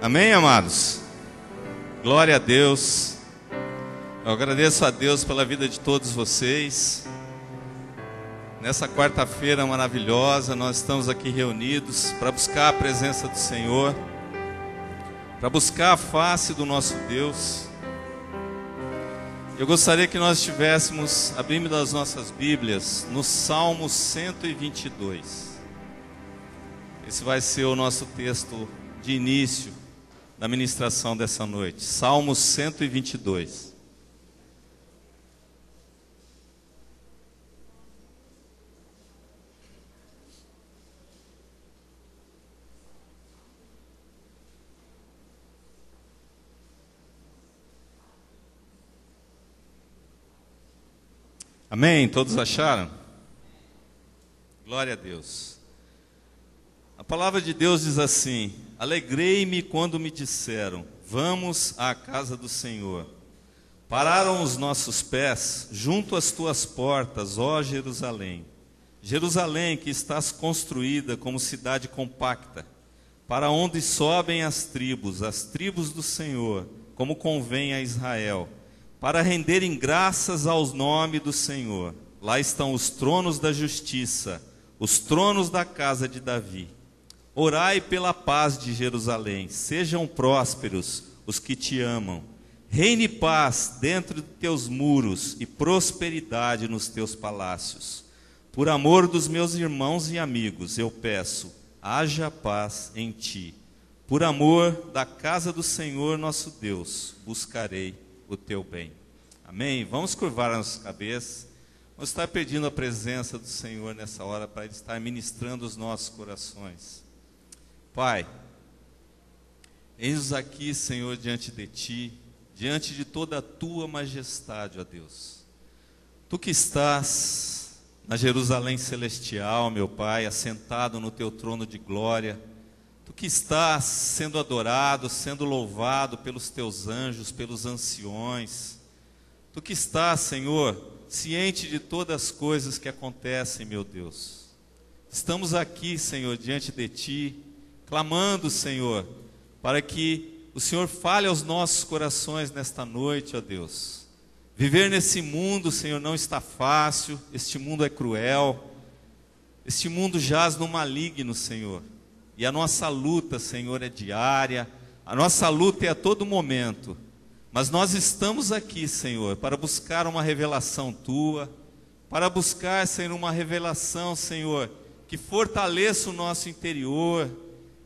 Amém, amados? Glória a Deus. Eu agradeço a Deus pela vida de todos vocês. Nessa quarta-feira maravilhosa, nós estamos aqui reunidos para buscar a presença do Senhor, para buscar a face do nosso Deus. Eu gostaria que nós estivéssemos abrindo as nossas Bíblias no Salmo 122. Esse vai ser o nosso texto de início da ministração dessa noite. Salmo 122. Amém? Todos acharam? Glória a Deus. A palavra de Deus diz assim: alegrei-me quando me disseram, vamos à casa do Senhor. Pararam os nossos pés junto às tuas portas, ó Jerusalém. Jerusalém, que estás construída como cidade compacta, para onde sobem as tribos do Senhor, como convém a Israel, para renderem graças ao nome do Senhor. Lá estão os tronos da justiça, os tronos da casa de Davi. Orai pela paz de Jerusalém, sejam prósperos os que te amam. Reine paz dentro de teus muros e prosperidade nos teus palácios. Por amor dos meus irmãos e amigos, eu peço, haja paz em ti. Por amor da casa do Senhor nosso Deus, buscarei o teu bem. Amém? Vamos curvar as cabeças. Vamos estar pedindo a presença do Senhor nessa hora para Ele estar ministrando os nossos corações. Pai, eis-nos aqui, Senhor, diante de Ti, diante de toda a Tua majestade, ó Deus. Tu que estás na Jerusalém celestial, meu Pai, assentado no Teu trono de glória, Tu que estás sendo adorado, sendo louvado pelos Teus anjos, pelos anciões, Tu que estás, Senhor, ciente de todas as coisas que acontecem, meu Deus. Estamos aqui, Senhor, diante de Ti, clamando, Senhor, para que o Senhor fale aos nossos corações nesta noite, ó Deus. Viver nesse mundo, Senhor, não está fácil, este mundo é cruel, este mundo jaz no maligno, Senhor. E a nossa luta, Senhor, é diária, a nossa luta é a todo momento. Mas nós estamos aqui, Senhor, para buscar uma revelação Tua, para buscar, Senhor, uma revelação, Senhor, que fortaleça o nosso interior,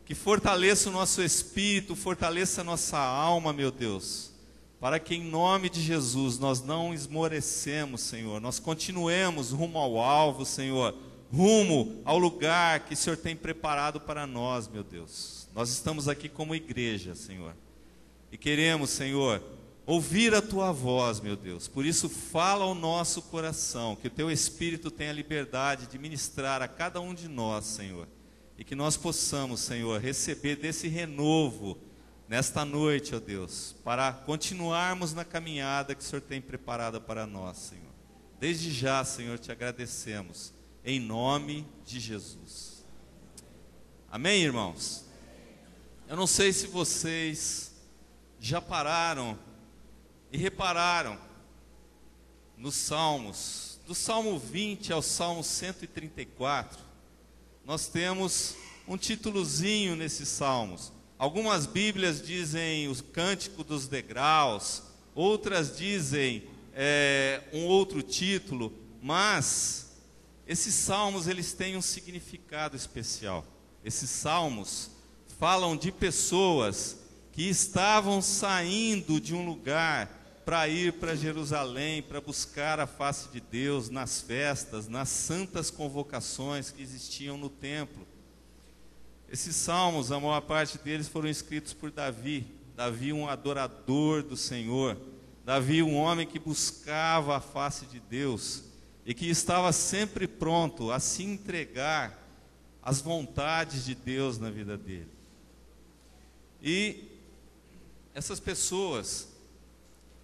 que fortaleça o nosso espírito, fortaleça a nossa alma, meu Deus, para que em nome de Jesus nós não esmorecemos, Senhor, nós continuemos rumo ao alvo, Senhor, rumo ao lugar que o Senhor tem preparado para nós, meu Deus. Nós estamos aqui como igreja, Senhor, e queremos, Senhor, ouvir a Tua voz, meu Deus. Por isso fala ao nosso coração, que o Teu Espírito tenha liberdade de ministrar a cada um de nós, Senhor. E que nós possamos, Senhor, receber desse renovo nesta noite, ó Deus, para continuarmos na caminhada que o Senhor tem preparada para nós, Senhor. Desde já, Senhor, te agradecemos, em nome de Jesus. Amém, irmãos? Eu não sei se vocês já pararam e repararam nos Salmos, do Salmo 20 ao Salmo 134, nós temos um títulozinho nesses salmos. Algumas Bíblias dizem o Cântico dos Degraus, outras dizem um outro título, mas esses salmos eles têm um significado especial. Esses salmos falam de pessoas que estavam saindo de um lugar para ir para Jerusalém, para buscar a face de Deus nas festas, nas santas convocações que existiam no templo. Esses salmos, a maior parte deles foram escritos por Davi. Davi, um adorador do Senhor. Davi, um homem que buscava a face de Deus e que estava sempre pronto a se entregar às vontades de Deus na vida dele. E essas pessoas,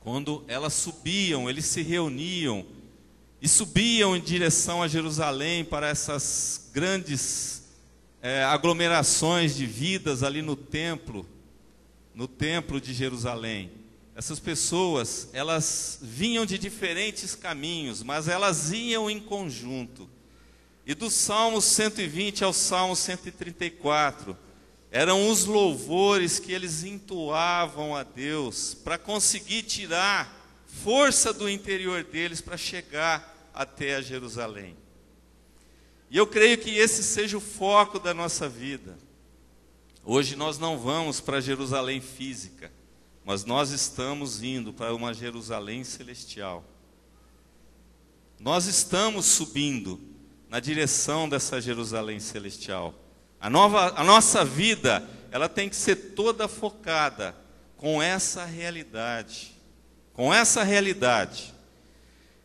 quando elas subiam, eles se reuniam e subiam em direção a Jerusalém para essas grandes aglomerações de vidas ali no templo. no templo de Jerusalém. Essas pessoas, elas vinham de diferentes caminhos, mas elas iam em conjunto. E do Salmo 120 ao Salmo 134, eram os louvores que eles entoavam a Deus para conseguir tirar força do interior deles para chegar até a Jerusalém. E eu creio que esse seja o foco da nossa vida. Hoje nós não vamos para Jerusalém física, mas nós estamos indo para uma Jerusalém celestial. Nós estamos subindo na direção dessa Jerusalém celestial. A nossa vida, ela tem que ser toda focada com essa realidade. Com essa realidade.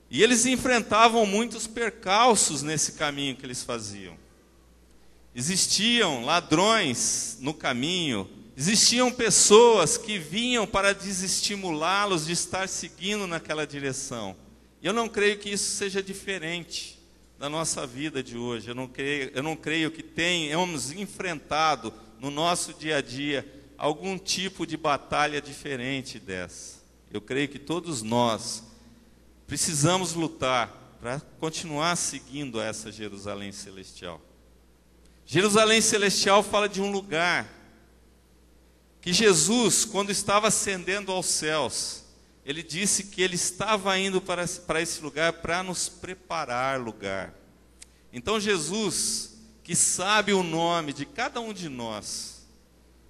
E eles enfrentavam muitos percalços nesse caminho que eles faziam. Existiam ladrões no caminho, existiam pessoas que vinham para desestimulá-los de estar seguindo naquela direção. E eu não creio que isso seja diferente da nossa vida de hoje. Eu não creio que tenhamos enfrentado no nosso dia a dia algum tipo de batalha diferente dessa. Eu creio que todos nós precisamos lutar para continuar seguindo essa Jerusalém celestial. Jerusalém celestial fala de um lugar que Jesus, quando estava ascendendo aos céus, ele disse que ele estava indo para esse lugar para nos preparar lugar. Então Jesus, que sabe o nome de cada um de nós,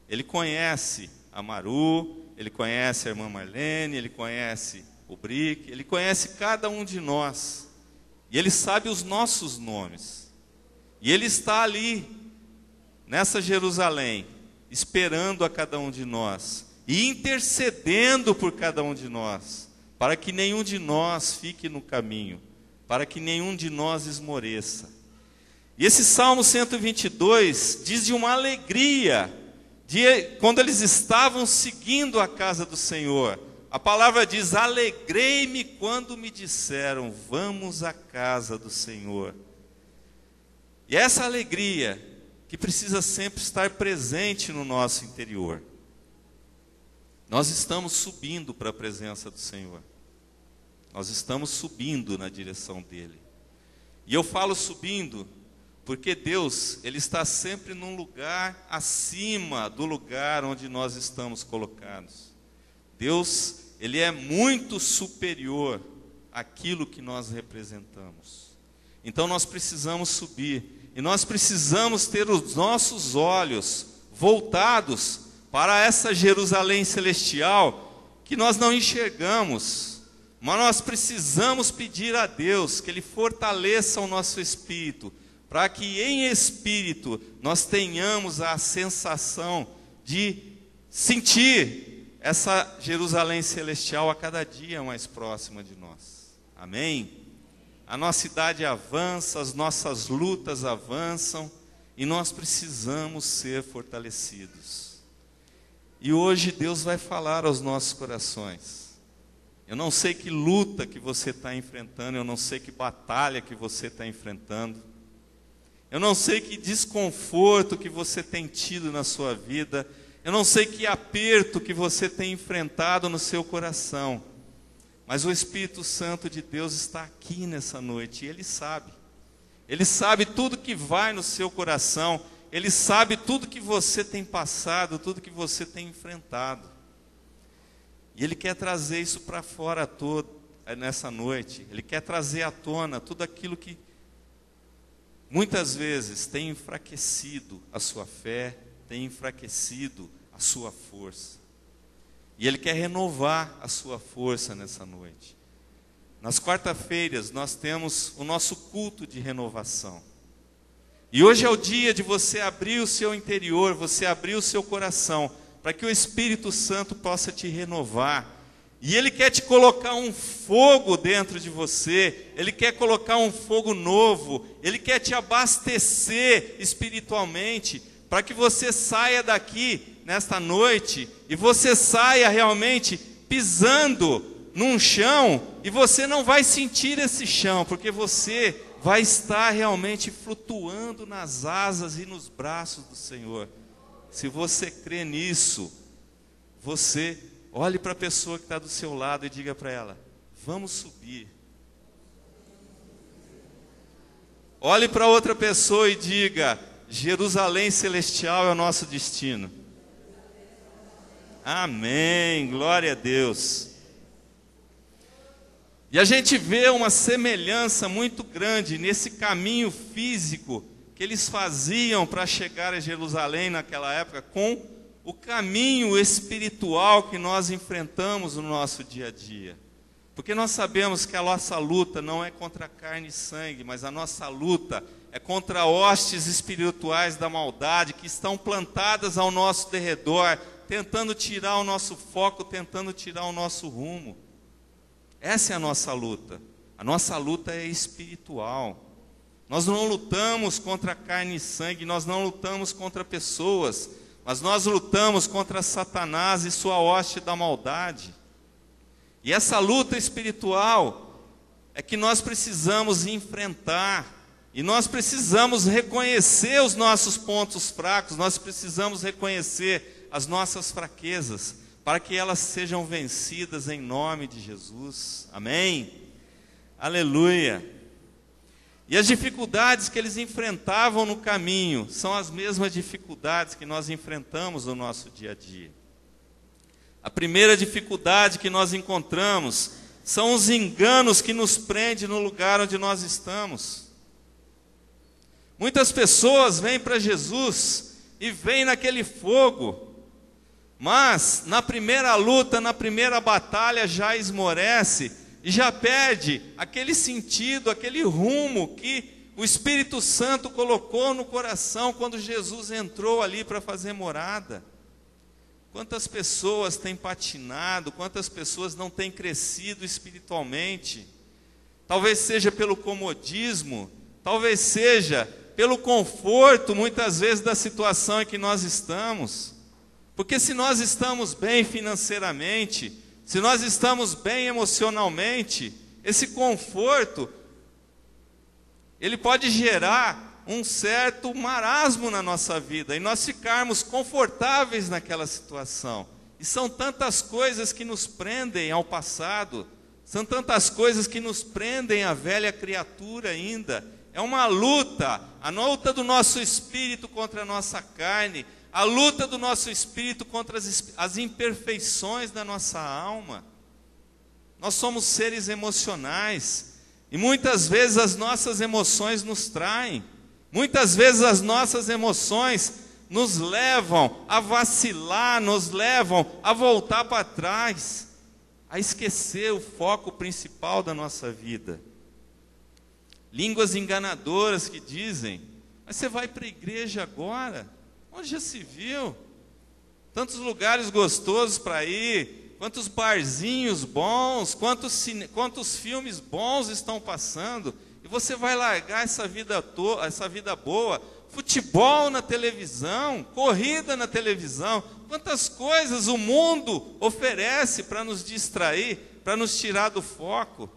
ele conhece a Maru, ele conhece a irmã Marlene, ele conhece o Brick, ele conhece cada um de nós. E ele sabe os nossos nomes. E ele está ali, nessa Jerusalém, esperando a cada um de nós. E intercedendo por cada um de nós. Para que nenhum de nós fique no caminho. Para que nenhum de nós esmoreça. E esse Salmo 122 diz de uma alegria. Quando eles estavam seguindo a casa do Senhor. A palavra diz: alegrei-me quando me disseram, vamos à casa do Senhor. E essa alegria que precisa sempre estar presente no nosso interior. Nós estamos subindo para a presença do Senhor. Nós estamos subindo na direção dEle. E eu falo subindo porque Deus, Ele está sempre num lugar acima do lugar onde nós estamos colocados. Deus, Ele é muito superior àquilo que nós representamos. Então nós precisamos subir. E nós precisamos ter os nossos olhos voltados para essa Jerusalém celestial que nós não enxergamos. Mas nós precisamos pedir a Deus que Ele fortaleça o nosso espírito, para que em espírito nós tenhamos a sensação de sentir essa Jerusalém celestial a cada dia mais próxima de nós. Amém? A nossa idade avança, as nossas lutas avançam e nós precisamos ser fortalecidos. E hoje Deus vai falar aos nossos corações. Eu não sei que luta que você está enfrentando, eu não sei que batalha que você está enfrentando. Eu não sei que desconforto que você tem tido na sua vida. Eu não sei que aperto que você tem enfrentado no seu coração. Mas o Espírito Santo de Deus está aqui nessa noite e Ele sabe. Ele sabe tudo que vai no seu coração. Ele sabe tudo que você tem passado, tudo que você tem enfrentado. E Ele quer trazer isso para fora nessa noite. Ele quer trazer à tona tudo aquilo que muitas vezes tem enfraquecido a sua fé, tem enfraquecido a sua força. E Ele quer renovar a sua força nessa noite. Nas quarta-feiras nós temos o nosso culto de renovação. E hoje é o dia de você abrir o seu interior, você abrir o seu coração, para que o Espírito Santo possa te renovar. E Ele quer te colocar um fogo dentro de você, Ele quer colocar um fogo novo, Ele quer te abastecer espiritualmente, para que você saia daqui nesta noite, e você saia realmente pisando num chão, e você não vai sentir esse chão, porque você vai estar realmente flutuando nas asas e nos braços do Senhor. Se você crê nisso, você olhe para a pessoa que está do seu lado e diga para ela: vamos subir. Olhe para outra pessoa e diga: Jerusalém celestial é o nosso destino. Amém, glória a Deus. E a gente vê uma semelhança muito grande nesse caminho físico que eles faziam para chegar a Jerusalém naquela época, com o caminho espiritual que nós enfrentamos no nosso dia a dia. Porque nós sabemos que a nossa luta não é contra carne e sangue, mas a nossa luta é contra hostes espirituais da maldade que estão plantadas ao nosso derredor, tentando tirar o nosso foco, tentando tirar o nosso rumo. Essa é a nossa luta. A nossa luta é espiritual. Nós não lutamos contra carne e sangue, nós não lutamos contra pessoas, mas nós lutamos contra Satanás e sua hoste da maldade. E essa luta espiritual é que nós precisamos enfrentar, e nós precisamos reconhecer os nossos pontos fracos, nós precisamos reconhecer as nossas fraquezas, para que elas sejam vencidas em nome de Jesus. Amém? Aleluia! E as dificuldades que eles enfrentavam no caminho são as mesmas dificuldades que nós enfrentamos no nosso dia a dia. A primeira dificuldade que nós encontramos são os enganos que nos prendem no lugar onde nós estamos. Muitas pessoas vêm para Jesus e vêm naquele fogo, mas na primeira luta, na primeira batalha já esmorece e já perde aquele sentido, aquele rumo que o Espírito Santo colocou no coração quando Jesus entrou ali para fazer morada. Quantas pessoas têm patinado, quantas pessoas não têm crescido espiritualmente? Talvez seja pelo comodismo, talvez seja pelo conforto, muitas vezes, da situação em que nós estamos. Porque se nós estamos bem financeiramente, se nós estamos bem emocionalmente, esse conforto, ele pode gerar um certo marasmo na nossa vida, e nós ficarmos confortáveis naquela situação. E são tantas coisas que nos prendem ao passado, são tantas coisas que nos prendem à velha criatura ainda. É uma luta, a luta do nosso espírito contra a nossa carne, a luta do nosso espírito contra as imperfeições da nossa alma. Nós somos seres emocionais, e muitas vezes as nossas emoções nos traem. Muitas vezes as nossas emoções nos levam a vacilar, nos levam a voltar para trás, a esquecer o foco principal da nossa vida. Línguas enganadoras que dizem: mas você vai para a igreja agora? Onde já se viu? Tantos lugares gostosos para ir, quantos barzinhos bons, quantos filmes bons estão passando, e você vai largar essa vida boa, futebol na televisão, corrida na televisão, quantas coisas o mundo oferece para nos distrair, para nos tirar do foco.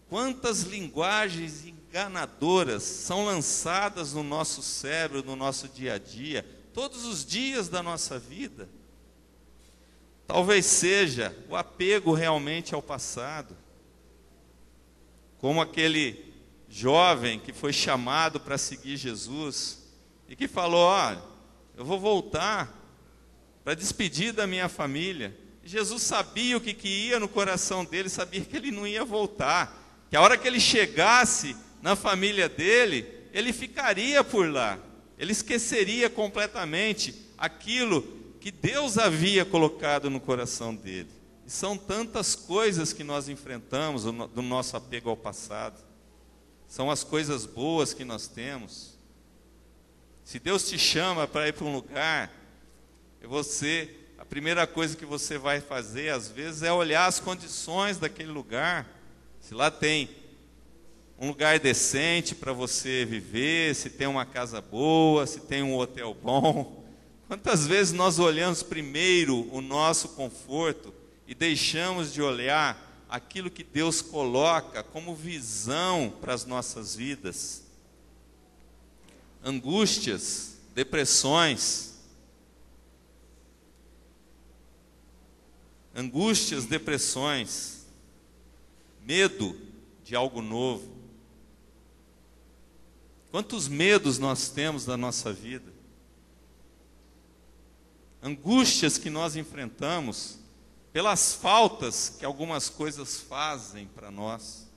Quantas linguagens enganadoras são lançadas no nosso cérebro, no nosso dia a dia, todos os dias da nossa vida. Talvez seja o apego realmente ao passado, como aquele jovem que foi chamado para seguir Jesus e que falou: olha, eu vou voltar para despedir da minha família. E Jesus sabia o que ia no coração dele, sabia que ele não ia voltar, que a hora que ele chegasse na família dele, ele ficaria por lá, ele esqueceria completamente aquilo que Deus havia colocado no coração dele. E são tantas coisas que nós enfrentamos do nosso apego ao passado, são as coisas boas que nós temos. Se Deus te chama para ir para um lugar, a primeira coisa que você vai fazer às vezes é olhar as condições daquele lugar, se lá tem um lugar decente para você viver, se tem uma casa boa, se tem um hotel bom. Quantas vezes nós olhamos primeiro o nosso conforto e deixamos de olhar aquilo que Deus coloca como visão para as nossas vidas? Angústias, depressões, angústias, depressões, medo de algo novo. Quantos medos nós temos da nossa vida? Angústias que nós enfrentamos pelas faltas que algumas coisas fazem para nós.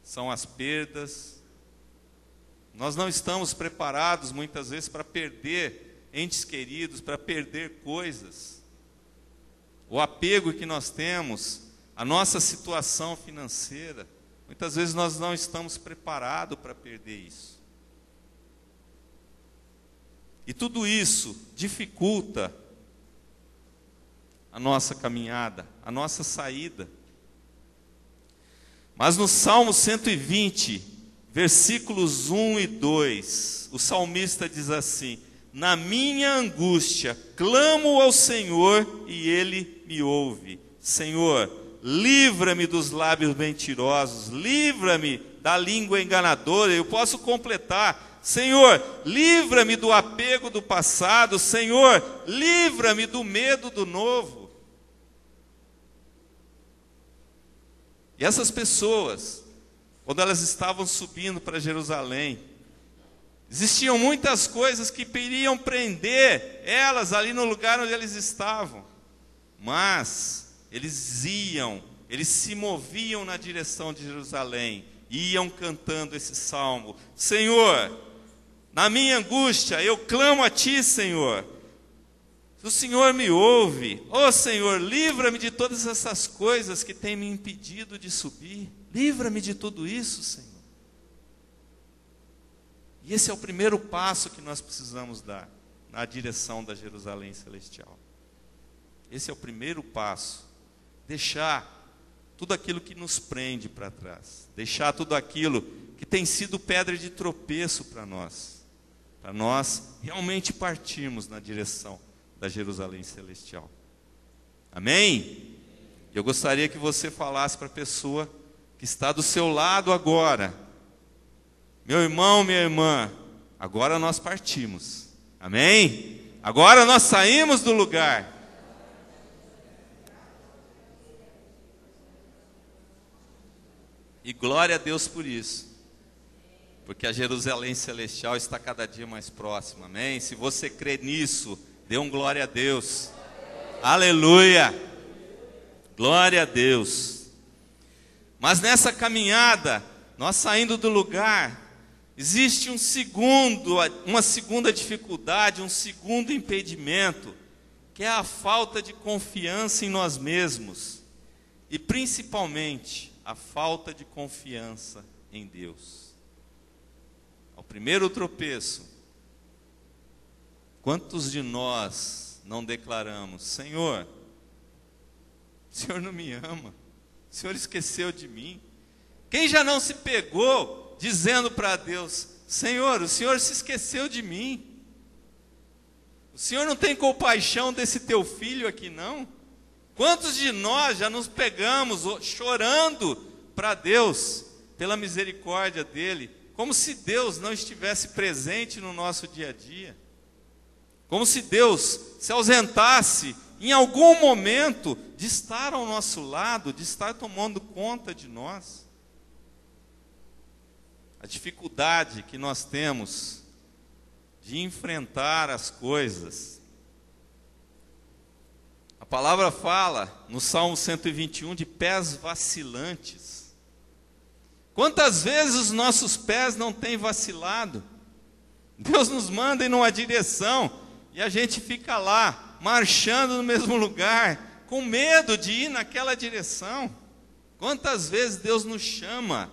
São as perdas. Nós não estamos preparados muitas vezes para perder entes queridos, para perder coisas. O apego que nós temos, a nossa situação financeira, muitas vezes nós não estamos preparados para perder isso. E tudo isso dificulta a nossa caminhada, a nossa saída. Mas no Salmo 120, versículos 1 e 2, o salmista diz assim: na minha angústia clamo ao Senhor e Ele me ouve. Senhor, livra-me dos lábios mentirosos, livra-me da língua enganadora. Eu posso completar: Senhor, livra-me do apego do passado. Senhor, livra-me do medo do novo. E essas pessoas, quando elas estavam subindo para Jerusalém, existiam muitas coisas que iriam prender elas ali no lugar onde eles estavam. Mas eles se moviam na direção de Jerusalém, iam cantando esse salmo: Senhor, na minha angústia eu clamo a Ti, Senhor. O Senhor me ouve. Ó Senhor, livra-me de todas essas coisas que têm me impedido de subir. Livra-me de tudo isso, Senhor. E esse é o primeiro passo que nós precisamos dar na direção da Jerusalém celestial. Esse é o primeiro passo. Deixar tudo aquilo que nos prende para trás. Deixar tudo aquilo que tem sido pedra de tropeço para nós realmente partirmos na direção da Jerusalém celestial. Amém? Eu gostaria que você falasse para a pessoa que está do seu lado agora: meu irmão, minha irmã, agora nós partimos. Amém? Agora nós saímos do lugar. E glória a Deus por isso. Porque a Jerusalém celestial está cada dia mais próxima. Amém? Se você crê nisso, dê um glória a Deus. Aleluia! Glória a Deus. Mas nessa caminhada, nós saindo do lugar, existe uma segunda dificuldade, um segundo impedimento, que é a falta de confiança em nós mesmos. E principalmente, a falta de confiança em Deus. Ao primeiro tropeço, quantos de nós não declaramos: Senhor, o Senhor não me ama, o Senhor esqueceu de mim? Quem já não se pegou dizendo para Deus: Senhor, o Senhor se esqueceu de mim? O Senhor não tem compaixão desse teu filho aqui, não? Quantos de nós já nos pegamos chorando para Deus pela misericórdia dEle, como se Deus não estivesse presente no nosso dia a dia? Como se Deus se ausentasse em algum momento de estar ao nosso lado, de estar tomando conta de nós. A dificuldade que nós temos de enfrentar as coisas. A palavra fala no Salmo 121 de pés vacilantes. Quantas vezes os nossos pés não têm vacilado? Deus nos manda em uma direção e a gente fica lá, marchando no mesmo lugar, com medo de ir naquela direção. Quantas vezes Deus nos chama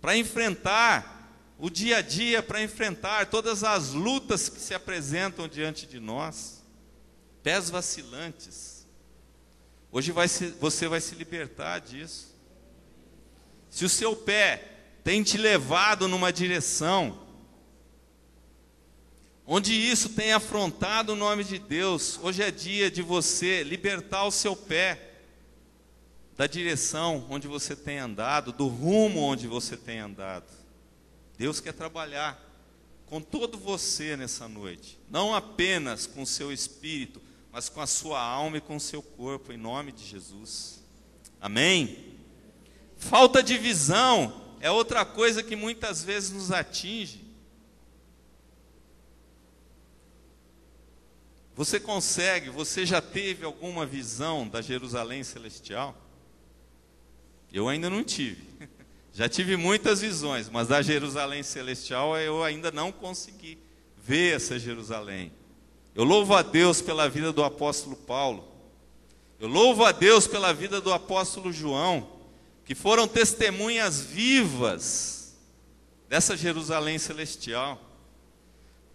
para enfrentar o dia a dia, para enfrentar todas as lutas que se apresentam diante de nós. Pés vacilantes. Hoje você vai se libertar disso. Se o seu pé tem te levado numa direção onde isso tem afrontado o nome de Deus, hoje é dia de você libertar o seu pé da direção onde você tem andado, do rumo onde você tem andado. Deus quer trabalhar com todo você nessa noite, não apenas com o seu espírito, mas com a sua alma e com o seu corpo, em nome de Jesus. Amém? Falta de visão é outra coisa que muitas vezes nos atinge. Você já teve alguma visão da Jerusalém celestial? Eu ainda não tive. Já tive muitas visões, mas da Jerusalém celestial eu ainda não consegui ver essa Jerusalém. Eu louvo a Deus pela vida do apóstolo Paulo. Eu louvo a Deus pela vida do apóstolo João, que foram testemunhas vivas dessa Jerusalém celestial.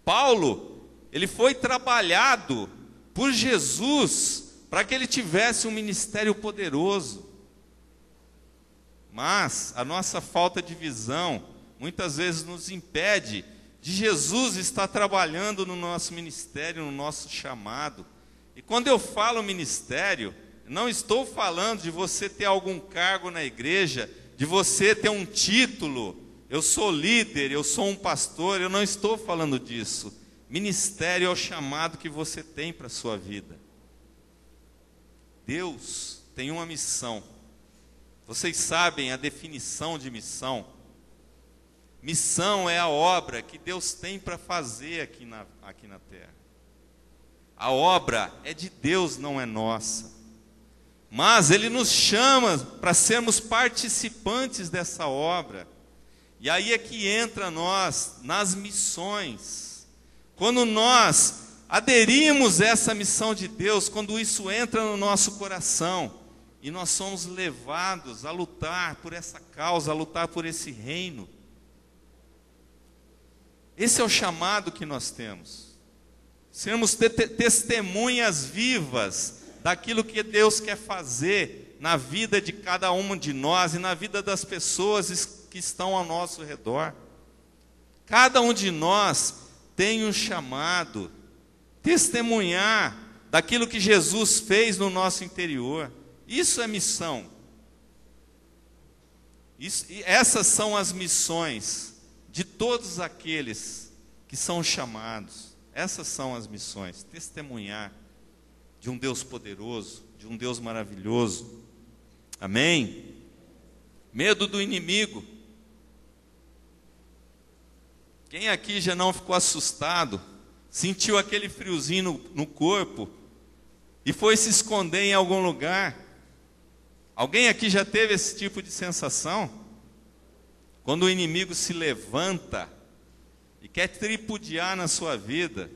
Paulo, ele foi trabalhado por Jesus para que ele tivesse um ministério poderoso. Mas a nossa falta de visão muitas vezes nos impede de Jesus estar trabalhando no nosso ministério, no nosso chamado. E quando eu falo ministério, não estou falando de você ter algum cargo na igreja, de você ter um título, eu sou líder, eu sou um pastor, eu não estou falando disso. Ministério é o chamado que você tem para a sua vida. Deus tem uma missão. Vocês sabem a definição de missão? Missão é a obra que Deus tem para fazer aqui na terra. A obra é de Deus, não é nossa. Mas Ele nos chama para sermos participantes dessa obra. E aí é que entra nós nas missões. Quando nós aderimos a essa missão de Deus, quando isso entra no nosso coração, e nós somos levados a lutar por essa causa, a lutar por esse reino. Esse é o chamado que nós temos. Sermos testemunhas vivas daquilo que Deus quer fazer na vida de cada um de nós e na vida das pessoas que estão ao nosso redor. Cada um de nós tem um chamado, testemunhar daquilo que Jesus fez no nosso interior. Isso é missão. Essas são as missões de todos aqueles que são chamados. Essas são as missões. Testemunhar de um Deus poderoso, de um Deus maravilhoso. Amém? Medo do inimigo. Quem aqui já não ficou assustado, sentiu aquele friozinho no corpo e foi se esconder em algum lugar? Alguém aqui já teve esse tipo de sensação? Quando o inimigo se levanta e quer tripudiar na sua vida,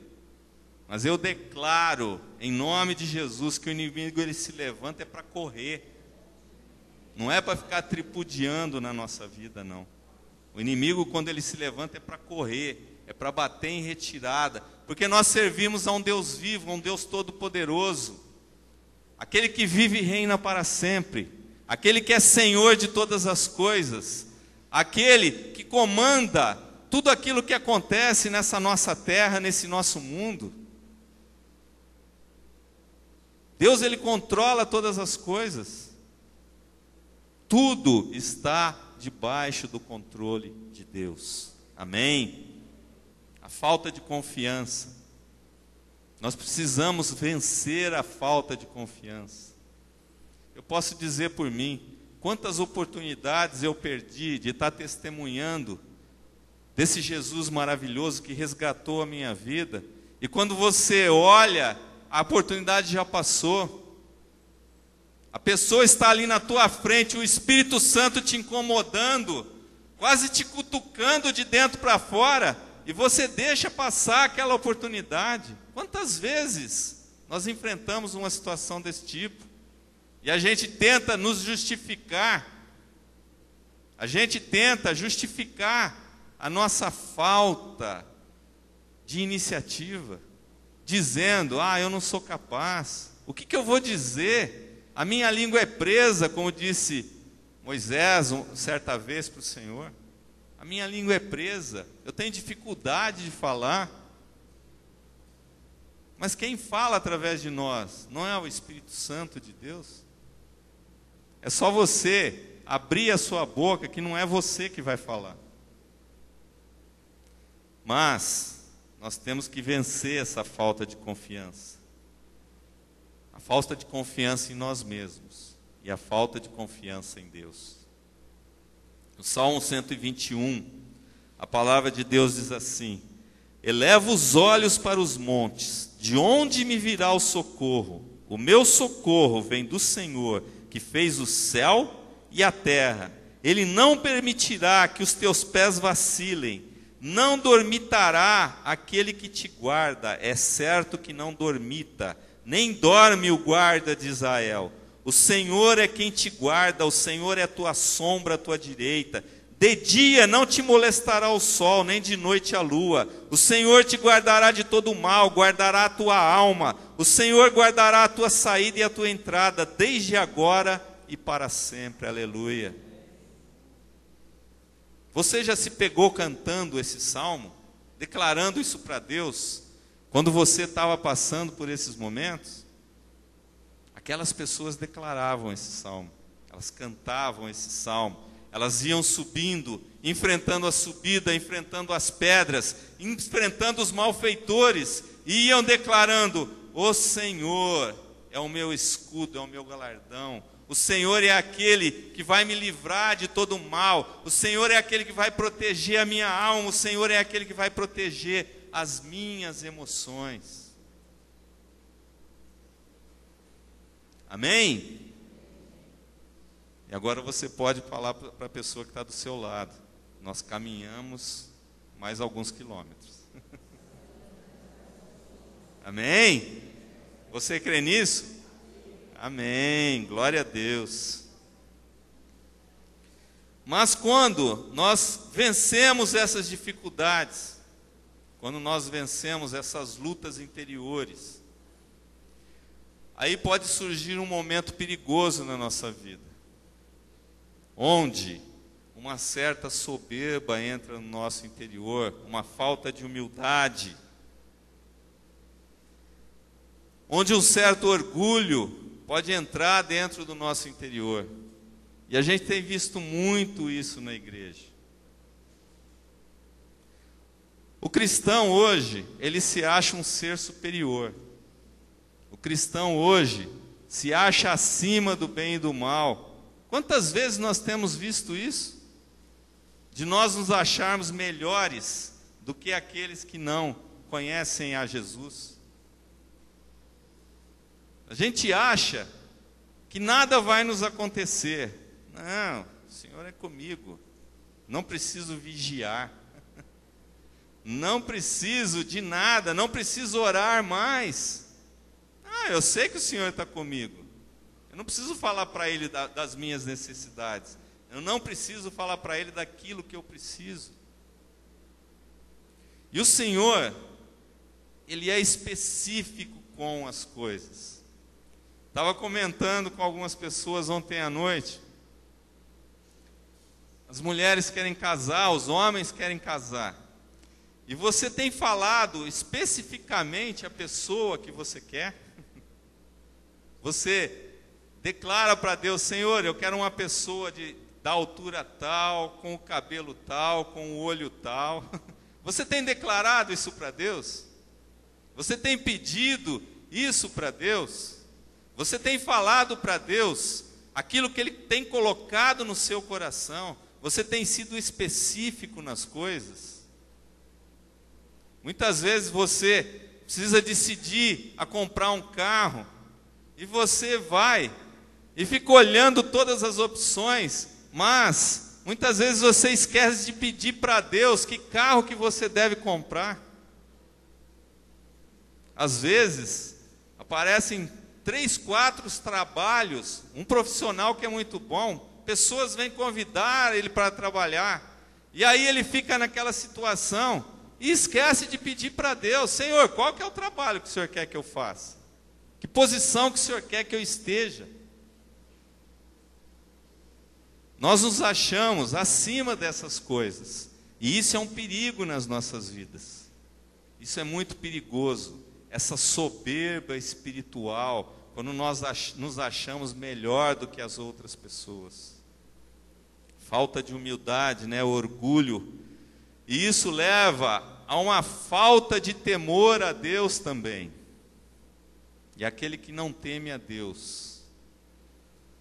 mas eu declaro, em nome de Jesus, que o inimigo ele se levanta é para correr. Não é para ficar tripudiando na nossa vida, não. O inimigo, quando ele se levanta, é para correr, é para bater em retirada, porque nós servimos a um Deus vivo, a um Deus todo-poderoso. Aquele que vive e reina para sempre, aquele que é Senhor de todas as coisas, aquele que comanda tudo aquilo que acontece nessa nossa terra, nesse nosso mundo. Deus, Ele controla todas as coisas. Tudo está debaixo do controle de Deus. Amém? A falta de confiança. Nós precisamos vencer a falta de confiança. Eu posso dizer por mim, quantas oportunidades eu perdi de estar testemunhando desse Jesus maravilhoso que resgatou a minha vida. E quando você olha, a oportunidade já passou. A pessoa está ali na tua frente, o Espírito Santo te incomodando, quase te cutucando de dentro para fora, e você deixa passar aquela oportunidade. Quantas vezes nós enfrentamos uma situação desse tipo e a gente tenta nos justificar, a gente tenta justificar a nossa falta de iniciativa, dizendo, eu não sou capaz, o que eu vou dizer? A minha língua é presa, como disse Moisés certa vez para o Senhor. A minha língua é presa, eu tenho dificuldade de falar. Mas quem fala através de nós não é o Espírito Santo de Deus? É só você abrir a sua boca, que não é você que vai falar. Mas nós temos que vencer essa falta de confiança. A falta de confiança em nós mesmos e a falta de confiança em Deus. No Salmo 121, a palavra de Deus diz assim: eleva os olhos para os montes, de onde me virá o socorro? O meu socorro vem do Senhor, que fez o céu e a terra. Ele não permitirá que os teus pés vacilem, não dormitará aquele que te guarda, é certo que não dormita, nem dorme o guarda de Israel. O Senhor é quem te guarda, o Senhor é a tua sombra à tua direita. De dia não te molestará o sol, nem de noite a lua. O Senhor te guardará de todo mal, guardará a tua alma. O Senhor guardará a tua saída e a tua entrada, desde agora e para sempre. Aleluia. Você já se pegou cantando esse salmo, declarando isso para Deus, quando você estava passando por esses momentos? Aquelas pessoas declaravam esse salmo, elas cantavam esse salmo, elas iam subindo, enfrentando a subida, enfrentando as pedras, enfrentando os malfeitores, e iam declarando: o Senhor é o meu escudo, é o meu galardão. O Senhor é aquele que vai me livrar de todo mal. O Senhor é aquele que vai proteger a minha alma. O Senhor é aquele que vai proteger as minhas emoções. Amém? E agora você pode falar para a pessoa que está do seu lado: nós caminhamos mais alguns quilômetros. Amém? Você crê nisso? Amém, glória a Deus. Mas quando nós vencemos essas dificuldades, quando nós vencemos essas lutas interiores, aí pode surgir um momento perigoso na nossa vida, onde uma certa soberba entra no nosso interior, uma falta de humildade, onde um certo orgulho pode entrar dentro do nosso interior. E a gente tem visto muito isso na igreja. O cristão hoje, ele se acha um ser superior. O cristão hoje se acha acima do bem e do mal. Quantas vezes nós temos visto isso? De nós nos acharmos melhores do que aqueles que não conhecem a Jesus. A gente acha que nada vai nos acontecer. Não, o Senhor é comigo. Não preciso vigiar. Não preciso de nada, não preciso orar mais. Eu sei que o Senhor está comigo. Eu não preciso falar para Ele das minhas necessidades. Eu não preciso falar para Ele daquilo que eu preciso. E o Senhor, Ele é específico com as coisas. Estava comentando com algumas pessoas ontem à noite. As mulheres querem casar, os homens querem casar. E você tem falado especificamente a pessoa que você quer? Você declara para Deus: Senhor, eu quero uma pessoa da altura tal, com o cabelo tal, com o olho tal. Você tem declarado isso para Deus? Você tem pedido isso para Deus? Você tem falado para Deus aquilo que Ele tem colocado no seu coração? Você tem sido específico nas coisas? Muitas vezes você precisa decidir a comprar um carro, e você vai e fica olhando todas as opções, mas muitas vezes você esquece de pedir para Deus que carro que você deve comprar. Às vezes aparecem 3, 4 trabalhos, um profissional que é muito bom, pessoas vêm convidar ele para trabalhar, e aí ele fica naquela situação e esquece de pedir para Deus: Senhor, qual que é o trabalho que o Senhor quer que eu faça? Que posição que o Senhor quer que eu esteja? Nós nos achamos acima dessas coisas, e isso é um perigo nas nossas vidas. Isso é muito perigoso. Essa soberba espiritual, quando nós nos achamos melhor do que as outras pessoas. Falta de humildade, orgulho. E isso leva a uma falta de temor a Deus também. E aquele que não teme a Deus,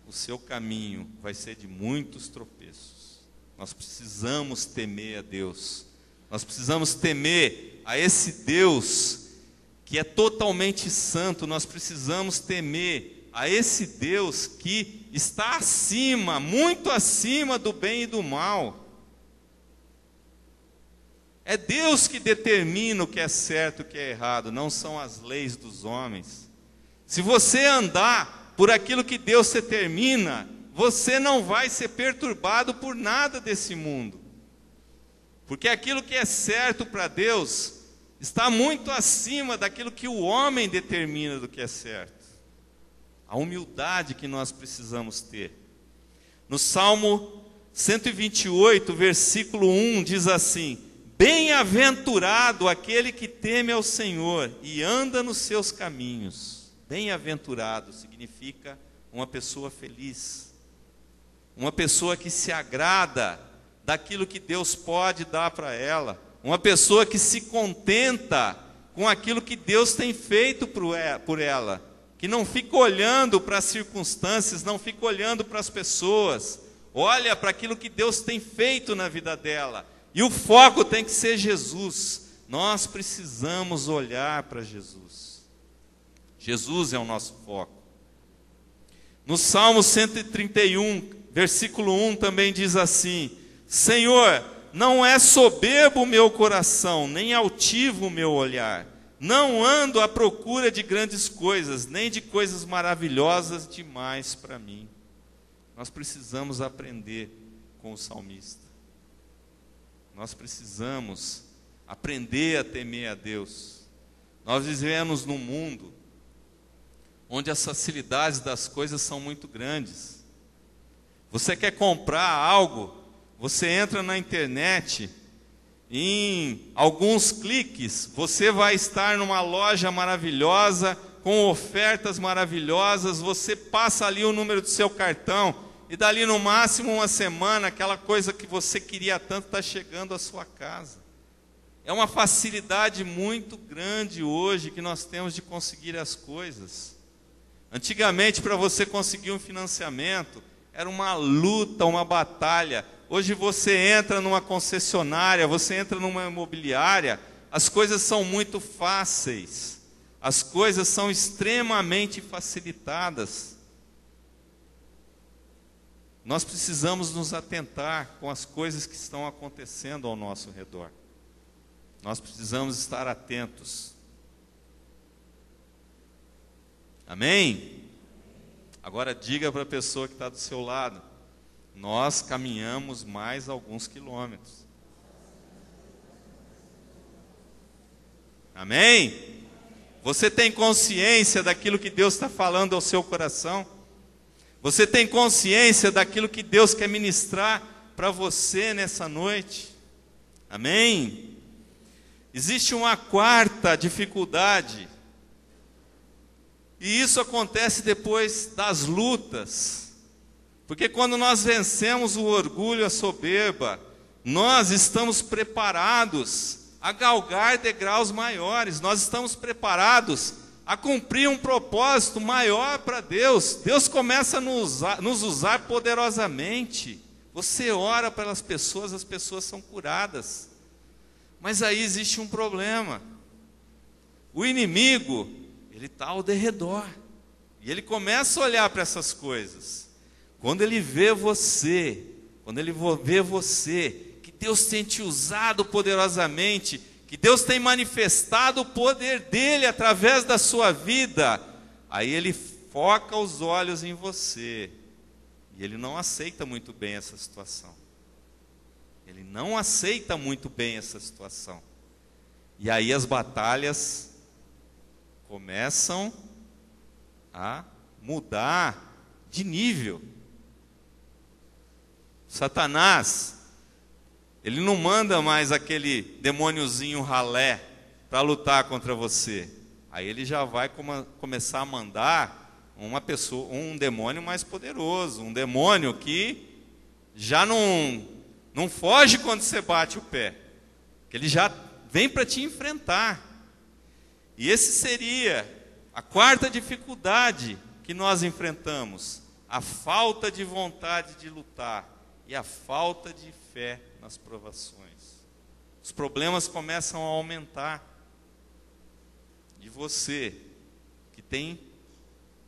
o seu caminho vai ser de muitos tropeços. Nós precisamos temer a Deus. Nós precisamos temer a esse Deus que é totalmente santo. Nós precisamos temer a esse Deus que está acima, muito acima do bem e do mal. É Deus que determina o que é certo e o que é errado, não são as leis dos homens. Se você andar por aquilo que Deus determina, você não vai ser perturbado por nada desse mundo. Porque aquilo que é certo para Deus está muito acima daquilo que o homem determina do que é certo. A humildade que nós precisamos ter. No Salmo 128, versículo 1, diz assim: bem-aventurado aquele que teme ao Senhor e anda nos seus caminhos. Bem-aventurado significa uma pessoa feliz, uma pessoa que se agrada daquilo que Deus pode dar para ela, uma pessoa que se contenta com aquilo que Deus tem feito por ela, que não fica olhando para as circunstâncias, não fica olhando para as pessoas, olha para aquilo que Deus tem feito na vida dela, e o foco tem que ser Jesus. Nós precisamos olhar para Jesus. Jesus é o nosso foco. No Salmo 131, versículo 1 também diz assim: Senhor, não é soberbo o meu coração, nem altivo o meu olhar. Não ando à procura de grandes coisas, nem de coisas maravilhosas demais para mim. Nós precisamos aprender com o salmista. Nós precisamos aprender a temer a Deus. Nós vivemos num mundo onde as facilidades das coisas são muito grandes. Você quer comprar algo, você entra na internet, em alguns cliques, você vai estar numa loja maravilhosa, com ofertas maravilhosas, você passa ali o número do seu cartão, e dali no máximo uma semana, aquela coisa que você queria tanto está chegando à sua casa. É uma facilidade muito grande hoje que nós temos de conseguir as coisas. Antigamente, para você conseguir um financiamento, era uma luta, uma batalha. Hoje você entra numa concessionária, você entra numa imobiliária, as coisas são muito fáceis, as coisas são extremamente facilitadas. Nós precisamos nos atentar com as coisas que estão acontecendo ao nosso redor. Nós precisamos estar atentos. Amém? Agora diga para a pessoa que está do seu lado: nós caminhamos mais alguns quilômetros. Amém? Você tem consciência daquilo que Deus está falando ao seu coração? Você tem consciência daquilo que Deus quer ministrar para você nessa noite? Amém? Existe uma quarta dificuldade, e isso acontece depois das lutas. Porque quando nós vencemos o orgulho, a soberba, nós estamos preparados a galgar degraus maiores, nós estamos preparados a cumprir um propósito maior para Deus. Deus começa a nos usar poderosamente. Você ora pelas pessoas, as pessoas são curadas. Mas aí existe um problema. O inimigo, ele está ao derredor, e ele começa a olhar para essas coisas. Quando ele vê você, que Deus tem te usado poderosamente, que Deus tem manifestado o poder dele através da sua vida, aí ele foca os olhos em você, e ele não aceita muito bem essa situação. Ele não aceita muito bem essa situação. E aí as batalhas começam a mudar de nível. Satanás, ele não manda mais aquele demôniozinho ralé para lutar contra você. Aí ele já vai começar a mandar um demônio mais poderoso, um demônio que já não foge quando você bate o pé, que ele já vem para te enfrentar. E esse seria A quarta dificuldade que nós enfrentamos, a falta de vontade de lutar e a falta de fé nas provações. Os problemas começam a aumentar. E você, que tem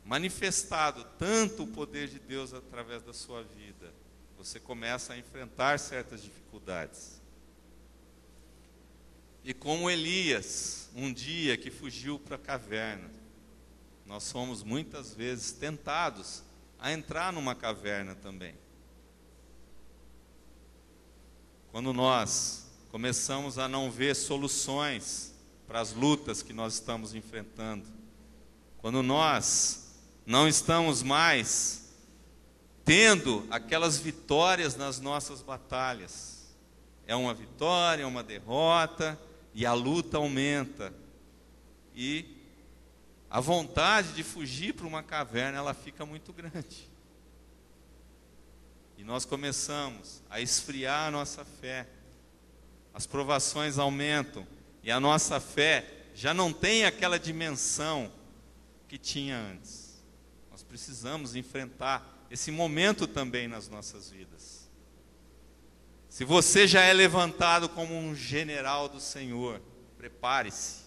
manifestado tanto o poder de Deus através da sua vida, você começa a enfrentar certas dificuldades. E como Elias, um dia que fugiu para a caverna, nós somos muitas vezes tentados a entrar numa caverna também. Quando nós começamos a não ver soluções para as lutas que nós estamos enfrentando, quando nós não estamos mais tendo aquelas vitórias nas nossas batalhas, é uma vitória, é uma derrota, e a luta aumenta, e a vontade de fugir para uma caverna, ela fica muito grande. E nós começamos a esfriar a nossa fé. As provações aumentam e a nossa fé já não tem aquela dimensão que tinha antes. Nós precisamos enfrentar esse momento também nas nossas vidas. Se você já é levantado como um general do Senhor, prepare-se.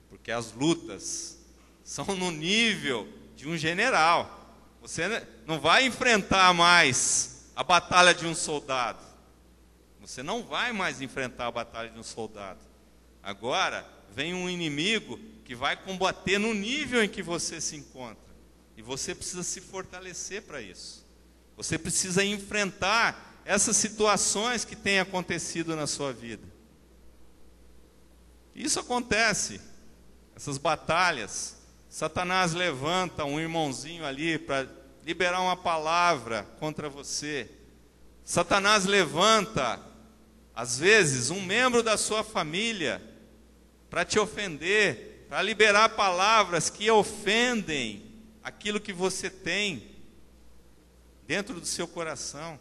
Porque as lutas são no nível de um general. Você não vai enfrentar mais a batalha de um soldado. Você não vai mais enfrentar a batalha de um soldado. Agora vem um inimigo que vai combater no nível em que você se encontra. E você precisa se fortalecer para isso. Você precisa enfrentar essas situações que têm acontecido na sua vida. Isso acontece. Essas batalhas, Satanás levanta um irmãozinho ali para liberar uma palavra contra você. Satanás levanta, às vezes, um membro da sua família para te ofender, para liberar palavras que ofendem aquilo que você tem dentro do seu coração.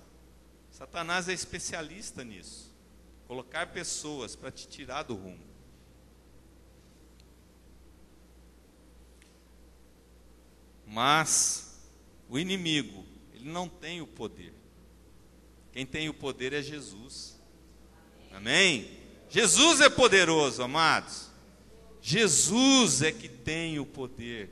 Satanás é especialista nisso, colocar pessoas para te tirar do rumo. Mas o inimigo, ele não tem o poder. Quem tem o poder é Jesus. Amém? Jesus é poderoso, amados. Jesus é que tem o poder.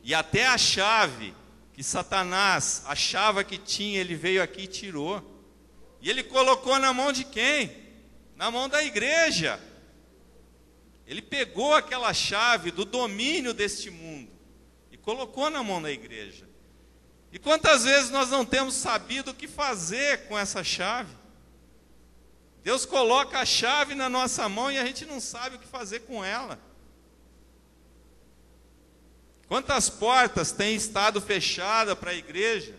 E até a chave que Satanás achava que tinha, ele veio aqui e tirou. E ele colocou na mão de quem? Na mão da igreja. Ele pegou aquela chave do domínio deste mundo colocou na mão da igreja. E quantas vezes nós não temos sabido o que fazer com essa chave? Deus coloca a chave na nossa mão e a gente não sabe o que fazer com ela. Quantas portas têm estado fechadas para a igreja?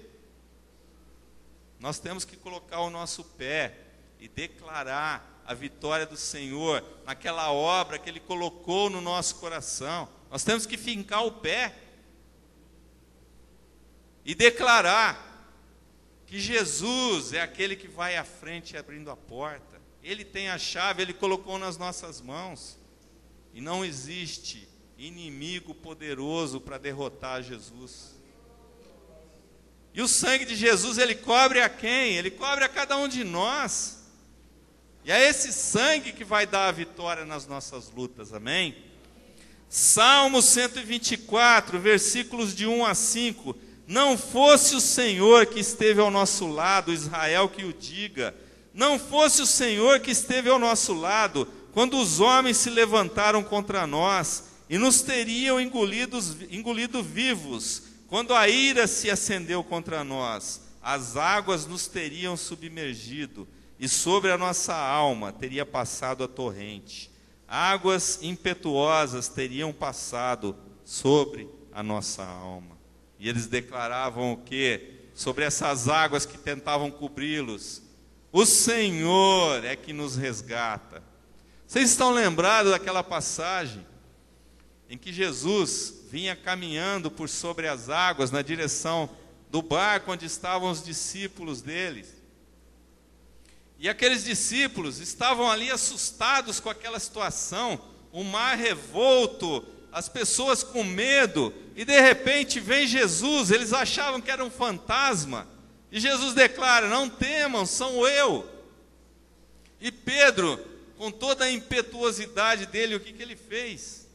Nós temos que colocar o nosso pé e declarar a vitória do Senhor naquela obra que Ele colocou no nosso coração. Nós temos que fincar o pé e declarar que Jesus é aquele que vai à frente abrindo a porta. Ele tem a chave, Ele colocou nas nossas mãos. E não existe inimigo poderoso para derrotar Jesus. E o sangue de Jesus, Ele cobre a quem? Ele cobre a cada um de nós. E é esse sangue que vai dar a vitória nas nossas lutas, amém? Salmo 124, versículos de 1 a 5. Não fosse o Senhor que esteve ao nosso lado, Israel que o diga. Não fosse o Senhor que esteve ao nosso lado, quando os homens se levantaram contra nós, e nos teriam engolido vivos, quando a ira se acendeu contra nós, as águas nos teriam submergido, e sobre a nossa alma teria passado a torrente. Águas impetuosas teriam passado sobre a nossa alma. E eles declaravam o quê? Sobre essas águas que tentavam cobri-los: o Senhor é que nos resgata. Vocês estão lembrados daquela passagem em que Jesus vinha caminhando por sobre as águas na direção do barco onde estavam os discípulos deles? E aqueles discípulos estavam ali assustados com aquela situação, o mar revolto, as pessoas com medo, e de repente vem Jesus, eles achavam que era um fantasma, e Jesus declara: não temam, sou eu. E Pedro, com toda a impetuosidade dele, o que ele fez?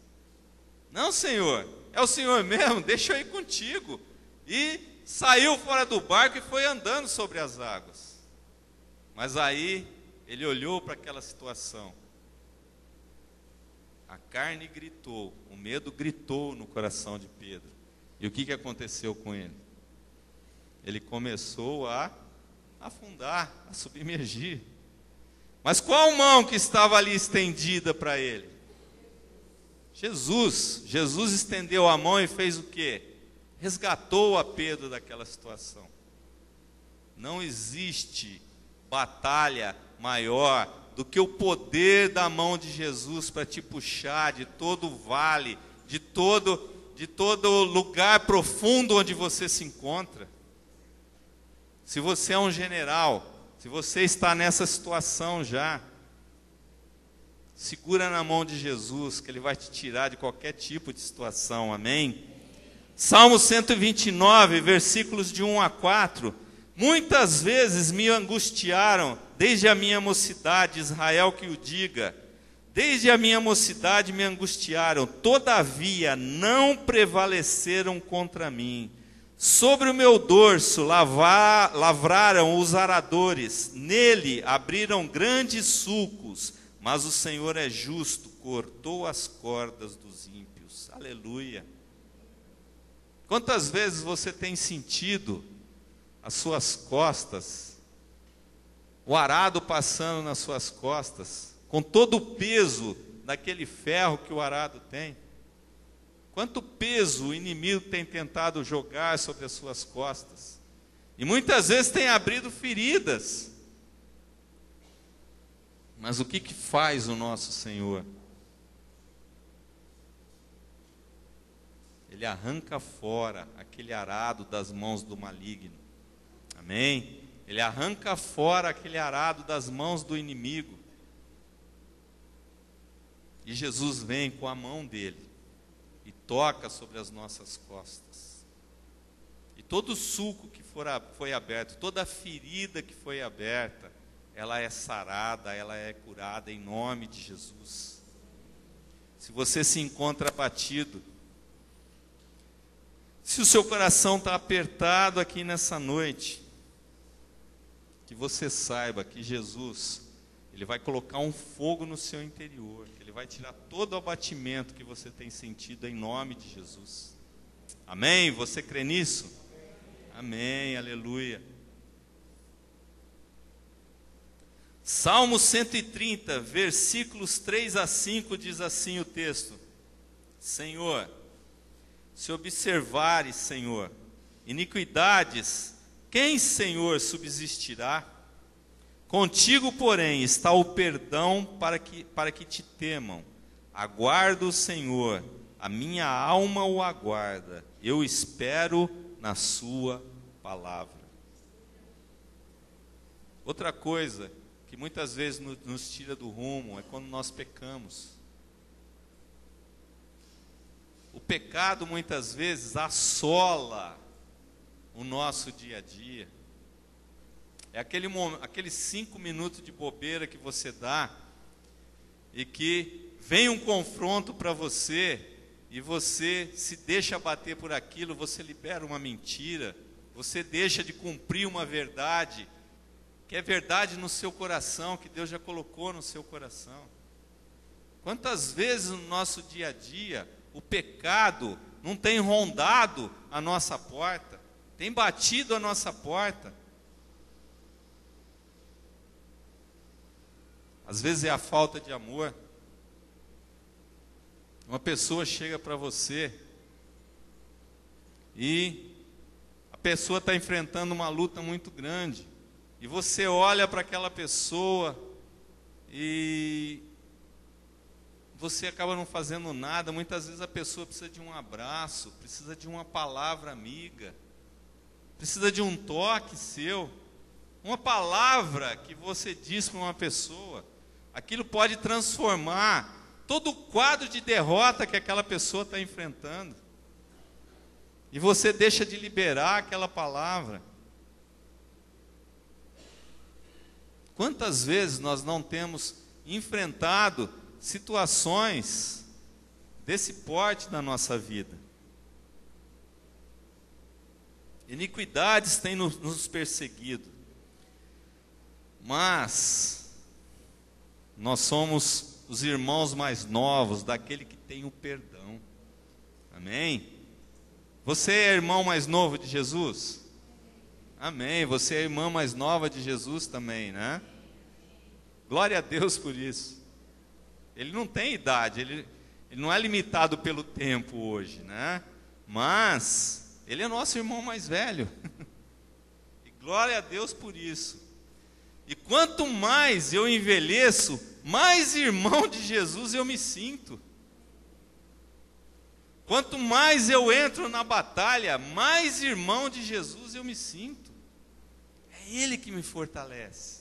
Não, Senhor, é o Senhor mesmo, deixa eu ir contigo. E saiu fora do barco e foi andando sobre as águas. Mas aí ele olhou para aquela situação. A carne gritou, o medo gritou no coração de Pedro. E o que aconteceu com ele? Ele começou a afundar, a submergir. Mas qual mão que estava ali estendida para ele? Jesus. Jesus estendeu a mão e fez o quê? Resgatou a Pedro daquela situação. Não existe batalha maior do que o poder da mão de Jesus para te puxar de todo o vale, de todo lugar profundo onde você se encontra. Se você é um general, se você está nessa situação já, segura na mão de Jesus, que Ele vai te tirar de qualquer tipo de situação, amém? Salmo 129, versículos de 1 a 4. Muitas vezes me angustiaram, desde a minha mocidade, Israel que o diga. Desde a minha mocidade me angustiaram, todavia não prevaleceram contra mim. Sobre o meu dorso lavraram os aradores, nele abriram grandes sulcos, mas o Senhor é justo, cortou as cordas dos ímpios. Aleluia. Quantas vezes você tem sentido as suas costas, o arado passando nas suas costas, com todo o peso daquele ferro que o arado tem? Quanto peso o inimigo tem tentado jogar sobre as suas costas? E muitas vezes tem abrido feridas. Mas o que faz o nosso Senhor? Ele arranca fora aquele arado das mãos do maligno. Amém? Ele arranca fora aquele arado das mãos do inimigo. E Jesus vem com a mão dele e toca sobre as nossas costas. E todo o sulco que foi aberto, toda a ferida que foi aberta, ela é sarada, ela é curada em nome de Jesus. Se você se encontra abatido, se o seu coração está apertado aqui nessa noite, que você saiba que Jesus, Ele vai colocar um fogo no seu interior, que Ele vai tirar todo o abatimento que você tem sentido em nome de Jesus. Amém? Você crê nisso? Amém, aleluia. Salmo 130, versículos 3 a 5, diz assim o texto: Senhor, se observares, Senhor, iniquidades, quem, Senhor, subsistirá? Contigo, porém, está o perdão para que te temam. Aguardo o Senhor, a minha alma o aguarda, eu espero na sua palavra. Outra coisa que muitas vezes nos tira do rumo é quando nós pecamos. O pecado muitas vezes assola o nosso dia a dia. É aqueles 5 minutos de bobeira que você dá e que vem um confronto para você e você se deixa bater por aquilo, você libera uma mentira, você deixa de cumprir uma verdade, que é verdade no seu coração, que Deus já colocou no seu coração. Quantas vezes no nosso dia a dia o pecado não tem rondado a nossa porta, tem batido a nossa porta? Às vezes é a falta de amor. Uma pessoa chega para você e a pessoa está enfrentando uma luta muito grande. E você olha para aquela pessoa e você acaba não fazendo nada. Muitas vezes a pessoa precisa de um abraço, precisa de uma palavra amiga, precisa de um toque seu, uma palavra que você diz para uma pessoa. Aquilo pode transformar todo o quadro de derrota que aquela pessoa está enfrentando. E você deixa de liberar aquela palavra. Quantas vezes nós não temos enfrentado situações desse porte na nossa vida? Iniquidades têm nos perseguido, mas nós somos os irmãos mais novos daquele que tem o perdão. Amém? Você é irmão mais novo de Jesus? Amém. Você é irmã mais nova de Jesus também, né? Glória a Deus por isso. Ele não tem idade, ele não é limitado pelo tempo hoje, né? Mas ele é nosso irmão mais velho. E glória a Deus por isso. E quanto mais eu envelheço, mais irmão de Jesus eu me sinto. Quanto mais eu entro na batalha, mais irmão de Jesus eu me sinto. É Ele que me fortalece.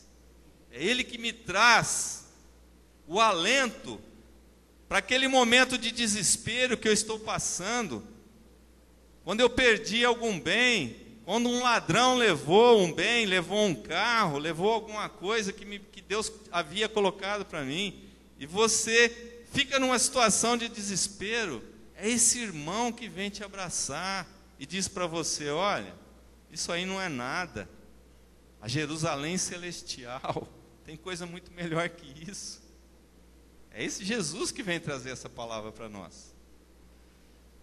É Ele que me traz o alento para aquele momento de desespero que eu estou passando. Quando eu perdi algum bem, quando um ladrão levou um bem, levou um carro, levou alguma coisa que Deus havia colocado para mim, e você fica numa situação de desespero, é esse irmão que vem te abraçar e diz para você: olha, isso aí não é nada, a Jerusalém celestial tem coisa muito melhor que isso. É esse Jesus que vem trazer essa palavra para nós.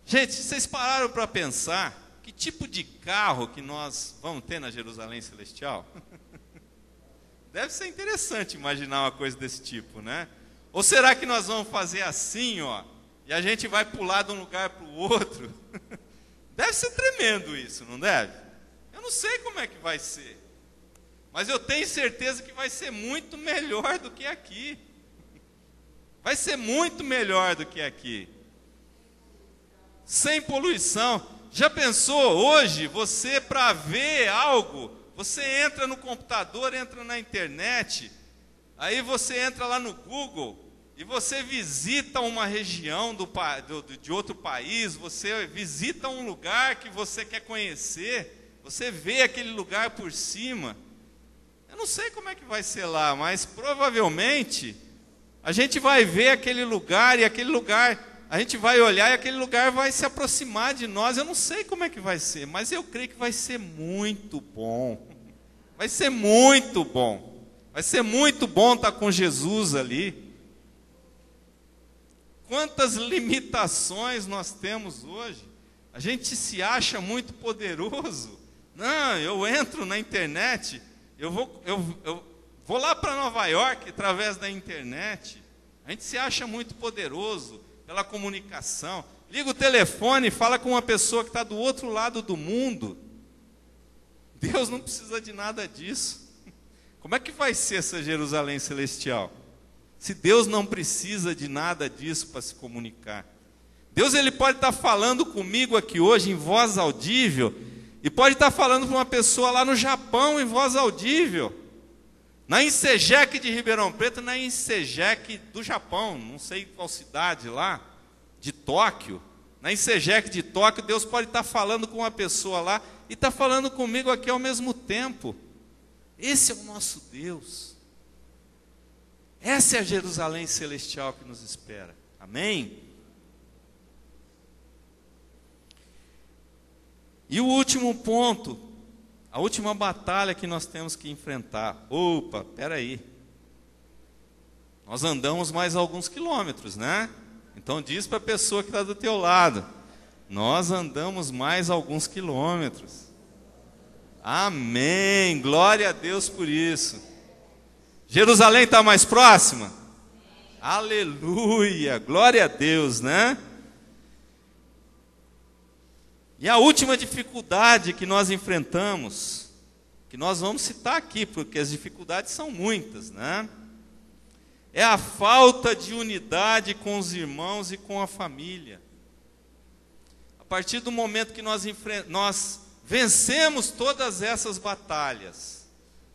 Gente, vocês pararam para pensar que tipo de carro que nós vamos ter na Jerusalém celestial? Deve ser interessante imaginar uma coisa desse tipo, né? Ou será que nós vamos fazer assim, ó, e a gente vai pular de um lugar para o outro? Deve ser tremendo isso, não deve? Eu não sei como é que vai ser, mas eu tenho certeza que vai ser muito melhor do que aqui. Vai ser muito melhor do que aqui. Sem poluição. Já pensou, hoje, você para ver algo, você entra no computador, entra na internet, aí você entra lá no Google, e você visita uma região de outro país, você visita um lugar que você quer conhecer, você vê aquele lugar por cima. Eu não sei como é que vai ser lá, mas provavelmente a gente vai ver aquele lugar, e aquele lugar, a gente vai olhar e aquele lugar vai se aproximar de nós. Eu não sei como é que vai ser, mas eu creio que vai ser muito bom. Vai ser muito bom. Vai ser muito bom estar com Jesus ali. Quantas limitações nós temos hoje. A gente se acha muito poderoso. Não, eu entro na internet, eu vou lá para Nova York através da internet. A gente se acha muito poderoso pela comunicação. Liga o telefone e fala com uma pessoa que está do outro lado do mundo. Deus não precisa de nada disso. Como é que vai ser essa Jerusalém celestial? Se Deus não precisa de nada disso para se comunicar. Deus, ele pode estar falando comigo aqui hoje em voz audível, e pode estar falando para uma pessoa lá no Japão em voz audível. Na INSEJEC de Ribeirão Preto, na INSEJEC do Japão, não sei qual cidade lá, de Tóquio. Na INSEJEC de Tóquio, Deus pode estar falando com uma pessoa lá e está falando comigo aqui ao mesmo tempo. Esse é o nosso Deus. Essa é a Jerusalém celestial que nos espera. Amém? E o último ponto, a última batalha que nós temos que enfrentar. Opa, espera aí. Nós andamos mais alguns quilômetros, né? Então diz para a pessoa que está do teu lado: nós andamos mais alguns quilômetros. Amém, glória a Deus por isso. Jerusalém está mais próxima? Aleluia, glória a Deus, né? E a última dificuldade que nós enfrentamos, que nós vamos citar aqui, porque as dificuldades são muitas, né? É a falta de unidade com os irmãos e com a família. A partir do momento que nós vencemos todas essas batalhas,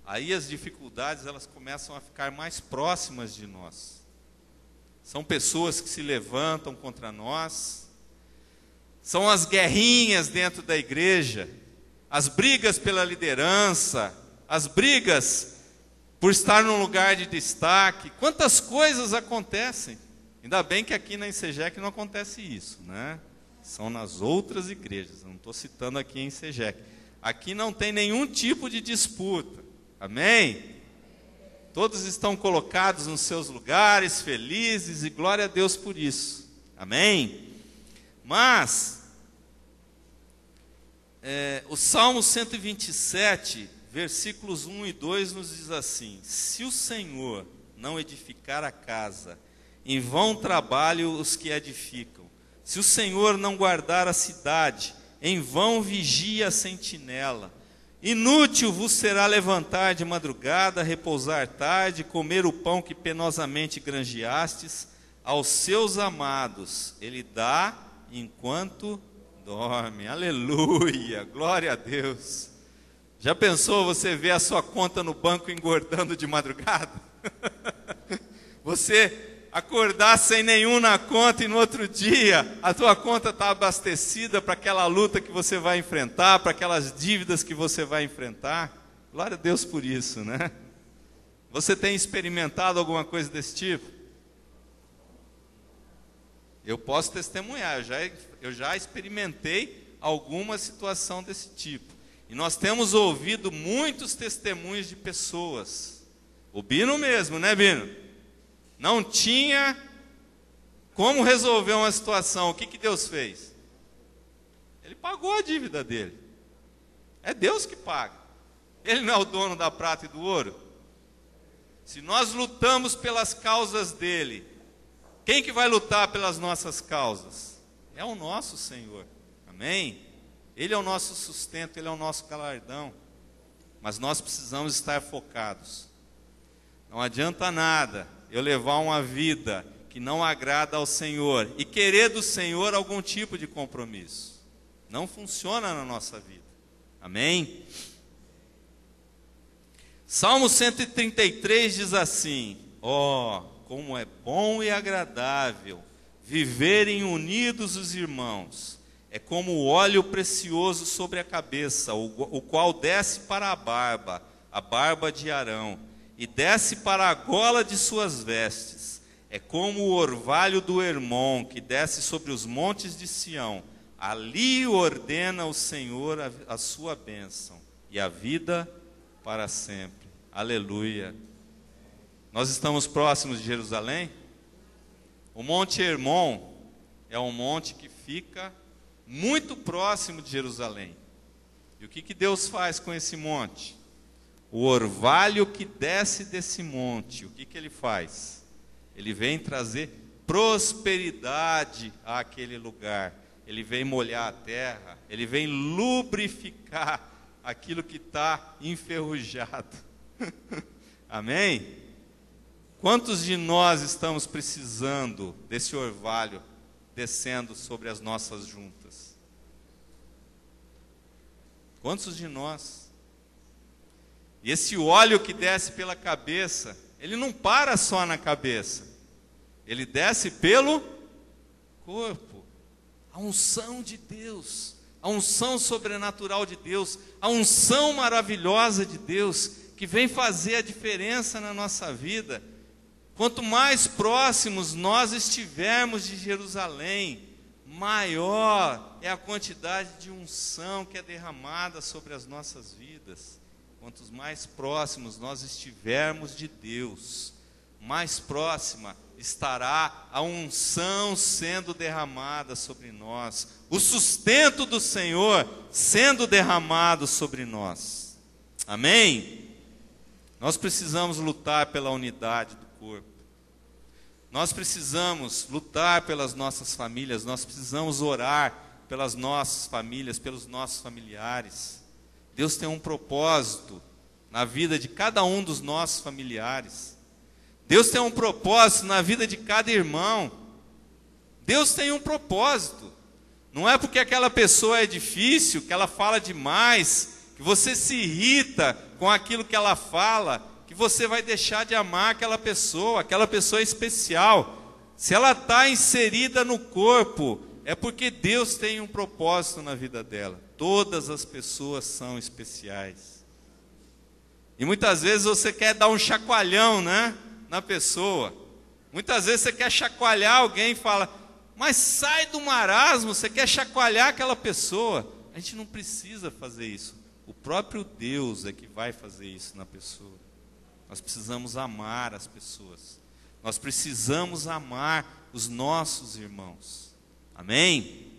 aí as dificuldades elas começam a ficar mais próximas de nós. são pessoas que se levantam contra nós, são as guerrinhas dentro da igreja, as brigas pela liderança, as brigas por estar num lugar de destaque. Quantas coisas acontecem. Ainda bem que aqui na Insegec não acontece isso, né? São nas outras igrejas, não estou citando aqui em Insegec. Aqui não tem nenhum tipo de disputa, amém? Todos estão colocados nos seus lugares, felizes, e glória a Deus por isso, amém? Mas, o Salmo 127, versículos 1 e 2 nos diz assim: se o Senhor não edificar a casa, em vão trabalham os que edificam. Se o Senhor não guardar a cidade, em vão vigia a sentinela. Inútil vos será levantar de madrugada, repousar tarde, comer o pão que penosamente granjeastes. Aos seus amados ele dá enquanto dorme. Aleluia, glória a Deus. Já pensou você ver a sua conta no banco engordando de madrugada? Você acordar sem nenhum na conta e no outro dia a tua conta está abastecida para aquela luta que você vai enfrentar, para aquelas dívidas que você vai enfrentar. Glória a Deus por isso, né? Você tem experimentado alguma coisa desse tipo? Eu posso testemunhar, eu já experimentei alguma situação desse tipo. E nós temos ouvido muitos testemunhos de pessoas. O Bino mesmo, né, Bino? Não tinha como resolver uma situação. O que Deus fez? Ele pagou a dívida dele. É Deus que paga. Ele não é o dono da prata e do ouro. Se nós lutamos pelas causas dele, quem que vai lutar pelas nossas causas? É o nosso Senhor. Amém? Ele é o nosso sustento, ele é o nosso galardão. Mas nós precisamos estar focados. Não adianta nada eu levar uma vida que não agrada ao Senhor e querer do Senhor algum tipo de compromisso. Não funciona na nossa vida. Amém? Salmo 133 diz assim: ó, como é bom e agradável viverem unidos os irmãos. É como o óleo precioso sobre a cabeça, o qual desce para a barba de Arão, e desce para a gola de suas vestes. É como o orvalho do Hermon, que desce sobre os montes de Sião. Ali ordena o Senhor a sua bênção, e a vida para sempre. Aleluia. Nós estamos próximos de Jerusalém. O Monte Hermon é um monte que fica muito próximo de Jerusalém. E o que Deus faz com esse monte? O orvalho que desce desse monte, o que ele faz? Ele vem trazer prosperidade àquele lugar. Ele vem molhar a terra, ele vem lubrificar aquilo que está enferrujado. Amém? Quantos de nós estamos precisando desse orvalho descendo sobre as nossas juntas? Quantos de nós? E esse óleo que desce pela cabeça, ele não para só na cabeça, ele desce pelo corpo. A unção de Deus, a unção sobrenatural de Deus, a unção maravilhosa de Deus, que vem fazer a diferença na nossa vida. Quanto mais próximos nós estivermos de Jerusalém, maior é a quantidade de unção que é derramada sobre as nossas vidas. Quantos mais próximos nós estivermos de Deus, mais próxima estará a unção sendo derramada sobre nós, o sustento do Senhor sendo derramado sobre nós. Amém? Nós precisamos lutar pela unidade do corpo. Nós precisamos lutar pelas nossas famílias, nós precisamos orar pelas nossas famílias, pelos nossos familiares. Deus tem um propósito na vida de cada um dos nossos familiares. Deus tem um propósito na vida de cada irmão. Deus tem um propósito. Não é porque aquela pessoa é difícil, que ela fala demais, que você se irrita com aquilo que ela fala, que você vai deixar de amar aquela pessoa é especial. Se ela está inserida no corpo, é porque Deus tem um propósito na vida dela. Todas as pessoas são especiais. E muitas vezes você quer dar um chacoalhão, né, na pessoa. Muitas vezes você quer chacoalhar alguém e fala, mas sai do marasmo, você quer chacoalhar aquela pessoa. A gente não precisa fazer isso. O próprio Deus é que vai fazer isso na pessoa. Nós precisamos amar as pessoas. Nós precisamos amar os nossos irmãos. Amém?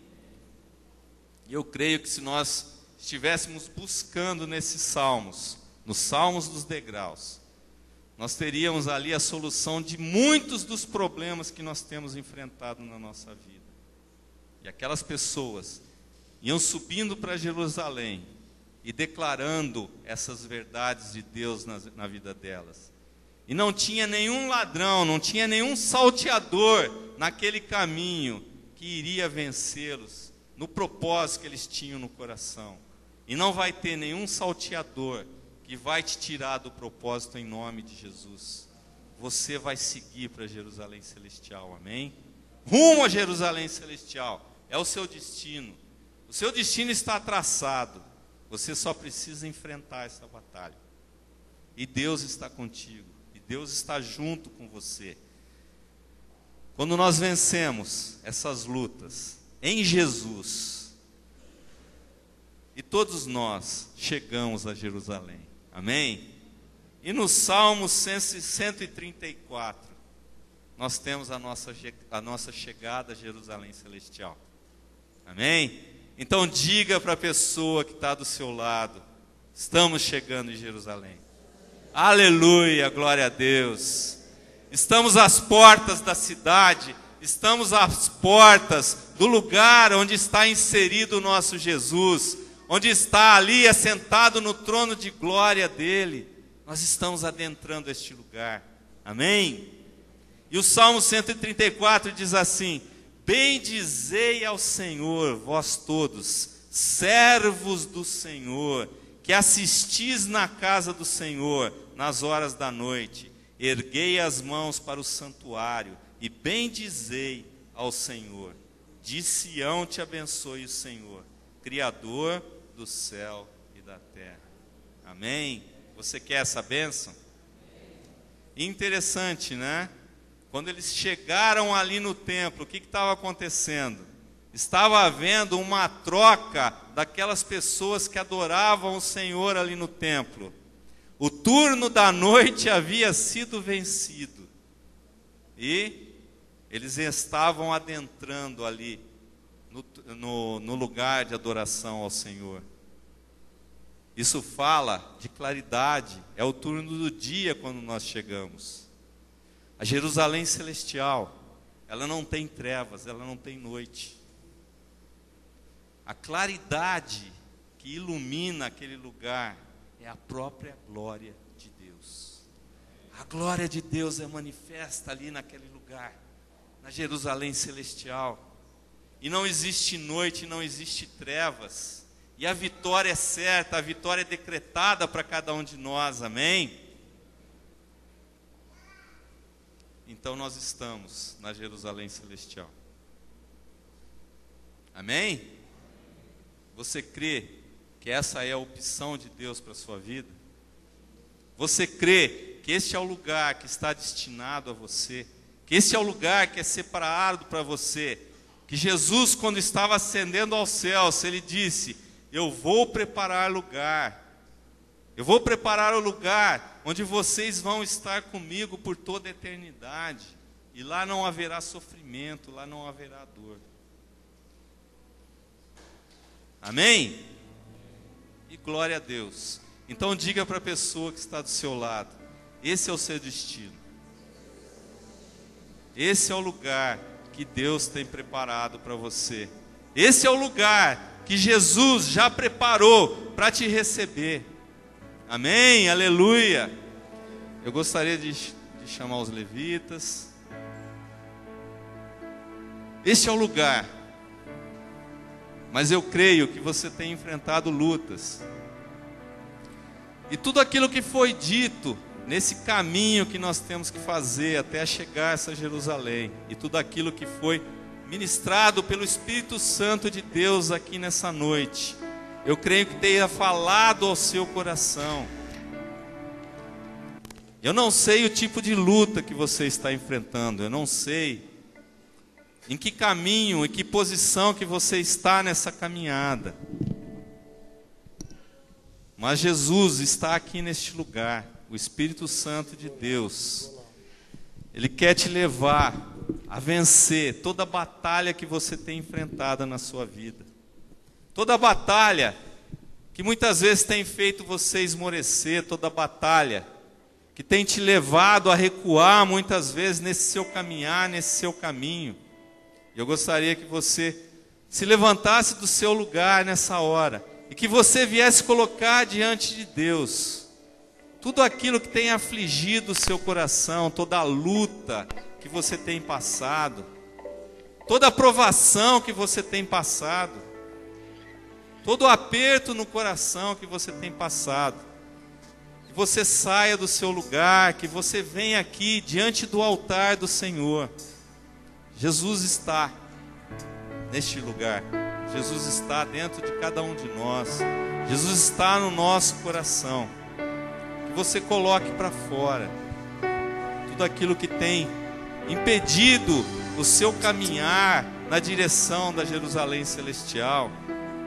E eu creio que se nós estivéssemos buscando nesses salmos, nos salmos dos degraus, nós teríamos ali a solução de muitos dos problemas que nós temos enfrentado na nossa vida. E aquelas pessoas iam subindo para Jerusalém e declarando essas verdades de Deus na vida delas. E não tinha nenhum ladrão, não tinha nenhum salteador naquele caminho que iria vencê-los no propósito que eles tinham no coração. E não vai ter nenhum salteador que vai te tirar do propósito em nome de Jesus. Você vai seguir para Jerusalém Celestial, amém? Rumo a Jerusalém Celestial, é o seu destino. O seu destino está traçado, você só precisa enfrentar essa batalha. E Deus está contigo, e Deus está junto com você. Quando nós vencemos essas lutas em Jesus, e todos nós chegamos a Jerusalém, amém? E no Salmo 134, nós temos a nossa chegada a Jerusalém Celestial, amém? Então diga para a pessoa que está do seu lado, estamos chegando em Jerusalém. Aleluia, glória a Deus. Estamos às portas da cidade, estamos às portas do lugar onde está inserido o nosso Jesus, onde está ali assentado no trono de glória dele. Nós estamos adentrando este lugar, amém? E o Salmo 134 diz assim: bendizei ao Senhor, vós todos, servos do Senhor, que assistis na casa do Senhor nas horas da noite. Erguei as mãos para o santuário e bendizei ao Senhor. De Sião te abençoe o Senhor, Criador do céu e da terra. Amém? Você quer essa bênção? Interessante, né? Quando eles chegaram ali no templo, o que estava acontecendo? Estava havendo uma troca daquelas pessoas que adoravam o Senhor ali no templo. O turno da noite havia sido vencido. E eles estavam adentrando ali no lugar de adoração ao Senhor. Isso fala de claridade. É o turno do dia quando nós chegamos. A Jerusalém Celestial, ela não tem trevas, ela não tem noite. A claridade que ilumina aquele lugar é a própria glória de Deus. A glória de Deus é manifesta ali naquele lugar, na Jerusalém Celestial. E não existe noite, não existe trevas. E a vitória é certa, a vitória é decretada para cada um de nós, amém? Então nós estamos na Jerusalém Celestial. Amém? Você crê que essa é a opção de Deus para a sua vida? Você crê que este é o lugar que está destinado a você? Que esse é o lugar que é separado para você? Que Jesus, quando estava ascendendo aos céus, ele disse: eu vou preparar lugar. Eu vou preparar o lugar onde vocês vão estar comigo por toda a eternidade. E lá não haverá sofrimento, lá não haverá dor. Amém? E glória a Deus. Então diga para a pessoa que está do seu lado: esse é o seu destino. Esse é o lugar que Deus tem preparado para você. Esse é o lugar que Jesus já preparou para te receber. Amém? Aleluia! Eu gostaria de chamar os levitas. Este é o lugar. Mas eu creio que você tem enfrentado lutas. E tudo aquilo que foi dito nesse caminho que nós temos que fazer até chegar a essa Jerusalém, e tudo aquilo que foi ministrado pelo Espírito Santo de Deus aqui nessa noite, eu creio que tenha falado ao seu coração. Eu não sei o tipo de luta que você está enfrentando, eu não sei em que caminho, em que posição que você está nessa caminhada. Mas Jesus está aqui neste lugar, o Espírito Santo de Deus. Ele quer te levar a vencer toda a batalha que você tem enfrentado na sua vida. Toda a batalha que muitas vezes tem feito você esmorecer, toda a batalha que tem te levado a recuar muitas vezes nesse seu caminhar, nesse seu caminho. Eu gostaria que você se levantasse do seu lugar nessa hora e que você viesse colocar diante de Deus tudo aquilo que tem afligido o seu coração, toda a luta que você tem passado, toda a provação que você tem passado, todo o aperto no coração que você tem passado. Que você saia do seu lugar, que você venha aqui diante do altar do Senhor. Jesus está neste lugar. Jesus está dentro de cada um de nós. Jesus está no nosso coração. Que você coloque para fora tudo aquilo que tem impedido o seu caminhar na direção da Jerusalém celestial.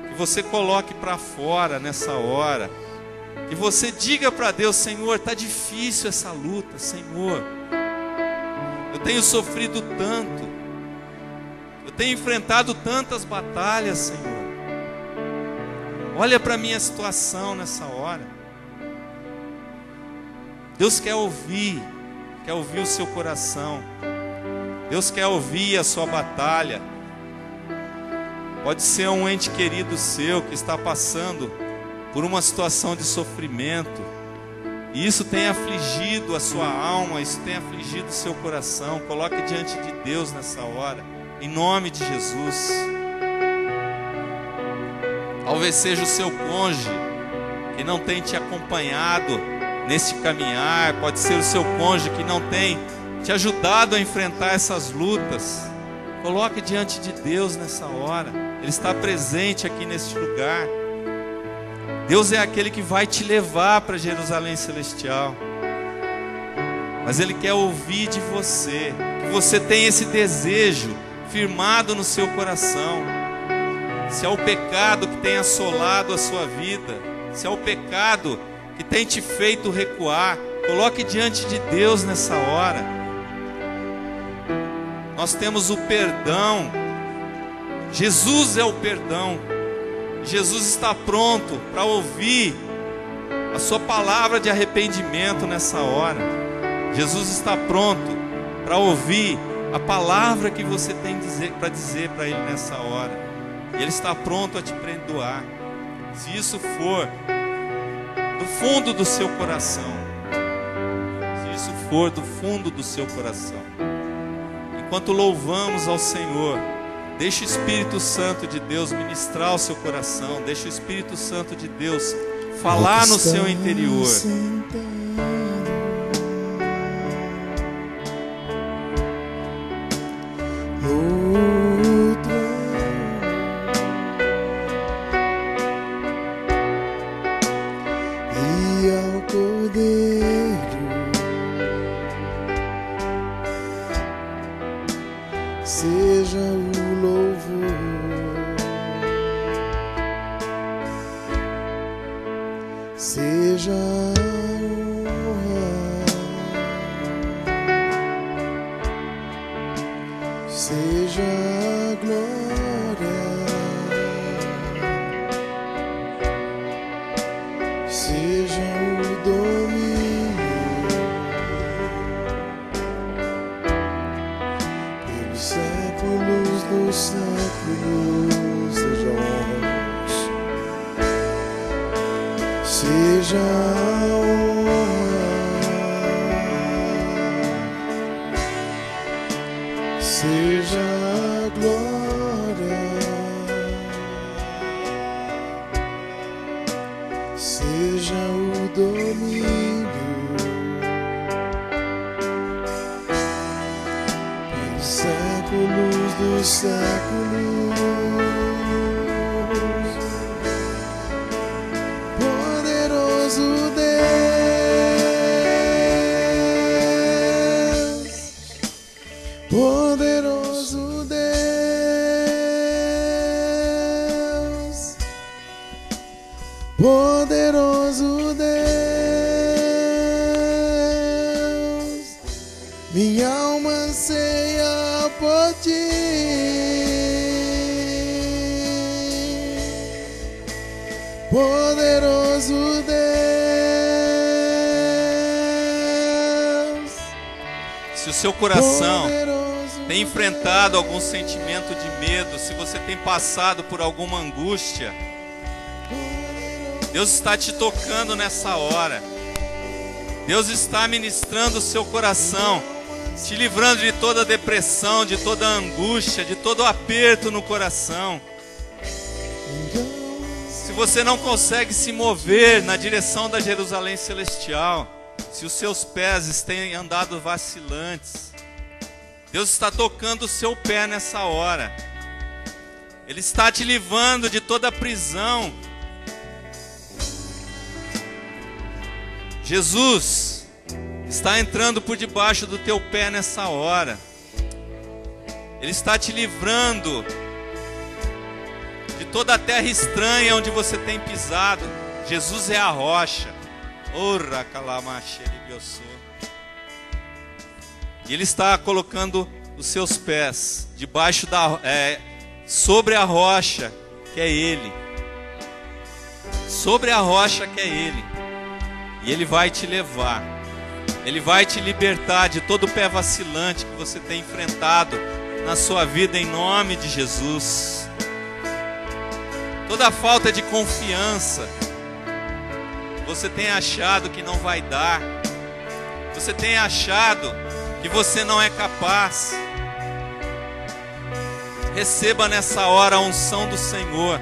Que você coloque para fora nessa hora. Que você diga para Deus: Senhor, está difícil essa luta, Senhor. Eu tenho sofrido tanto. Eu tenho enfrentado tantas batalhas, Senhor. Olha para a minha situação nessa hora. Deus quer ouvir o seu coração. Deus quer ouvir a sua batalha. Pode ser um ente querido seu que está passando por uma situação de sofrimento, e isso tem afligido a sua alma, isso tem afligido o seu coração. Coloque diante de Deus nessa hora, em nome de Jesus. Talvez seja o seu cônjuge que não tem te acompanhado nesse caminhar, pode ser o seu cônjuge que não tem te ajudado a enfrentar essas lutas. Coloque diante de Deus nessa hora, Ele está presente aqui neste lugar. Deus é aquele que vai te levar para Jerusalém celestial, mas Ele quer ouvir de você, que você tenha esse desejo firmado no seu coração. Se é o pecado que tem assolado a sua vida, se é o pecado que tem te feito recuar, coloque diante de Deus nessa hora. Nós temos o perdão, Jesus é o perdão. Jesus está pronto para ouvir a sua palavra de arrependimento nessa hora. Jesus está pronto para ouvir a palavra que você tem para dizer para Ele nessa hora. E Ele está pronto a te perdoar, se isso for do fundo do seu coração. Se isso for do fundo do seu coração. Enquanto louvamos ao Senhor, deixe o Espírito Santo de Deus ministrar o seu coração. Deixe o Espírito Santo de Deus falar no seu interior. E ao Cordeiro seja o louvor, seja a honra, seja a glória, seja o domínio pelos séculos dos séculos, seja honra, seja a honra, seja a glória, seja o domínio séculos dos séculos. Poderoso Deus, poderoso Deus, poderoso Deus, minha alma anseia por ti. Poderoso Deus, Se o seu coração poderoso tem enfrentado algum sentimento de medo, se você tem passado por alguma angústia, Deus está te tocando nessa hora. Deus está ministrando o seu coração, te livrando de toda depressão, de toda angústia, de todo aperto no coração. Se você não consegue se mover na direção da Jerusalém Celestial, se os seus pés têm andado vacilantes, Deus está tocando o seu pé nessa hora. Ele está te livrando de toda prisão. Jesus está entrando por debaixo do teu pé nessa hora. Ele está te livrando de toda a terra estranha onde você tem pisado. Jesus é a rocha. E Ele está colocando os seus pés debaixo sobre a rocha que é Ele. Sobre a rocha que é Ele. E Ele vai te levar. Ele vai te libertar de todo o pé vacilante que você tem enfrentado na sua vida, em nome de Jesus. Toda falta de confiança, você tem achado que não vai dar, você tem achado que você não é capaz. Receba nessa hora a unção do Senhor,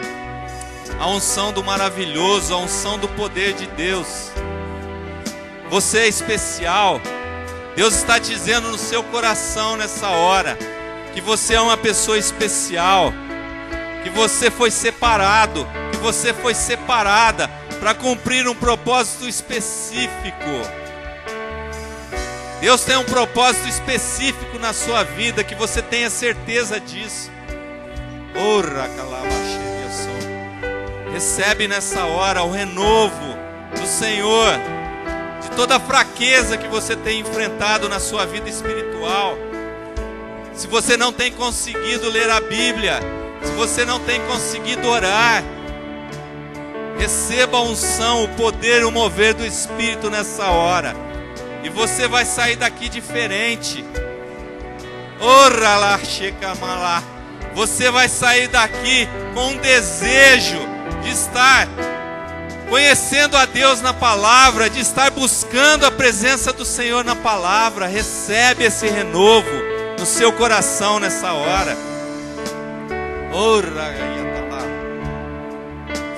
a unção do maravilhoso, a unção do poder de Deus. Você é especial. Deus está dizendo no seu coração nessa hora que você é uma pessoa especial, que você foi separado, que você foi separada para cumprir um propósito específico. Deus tem um propósito específico na sua vida, que você tenha certeza disso. Recebe nessa hora o renovo do Senhor, de toda a fraqueza que você tem enfrentado na sua vida espiritual. Se você não tem conseguido ler a Bíblia, se você não tem conseguido orar, receba a unção, o poder, o mover do Espírito nessa hora. E você vai sair daqui diferente. Você vai sair daqui com um desejo de estar conhecendo a Deus na palavra, de estar buscando a presença do Senhor na palavra. Recebe esse renovo no seu coração nessa hora.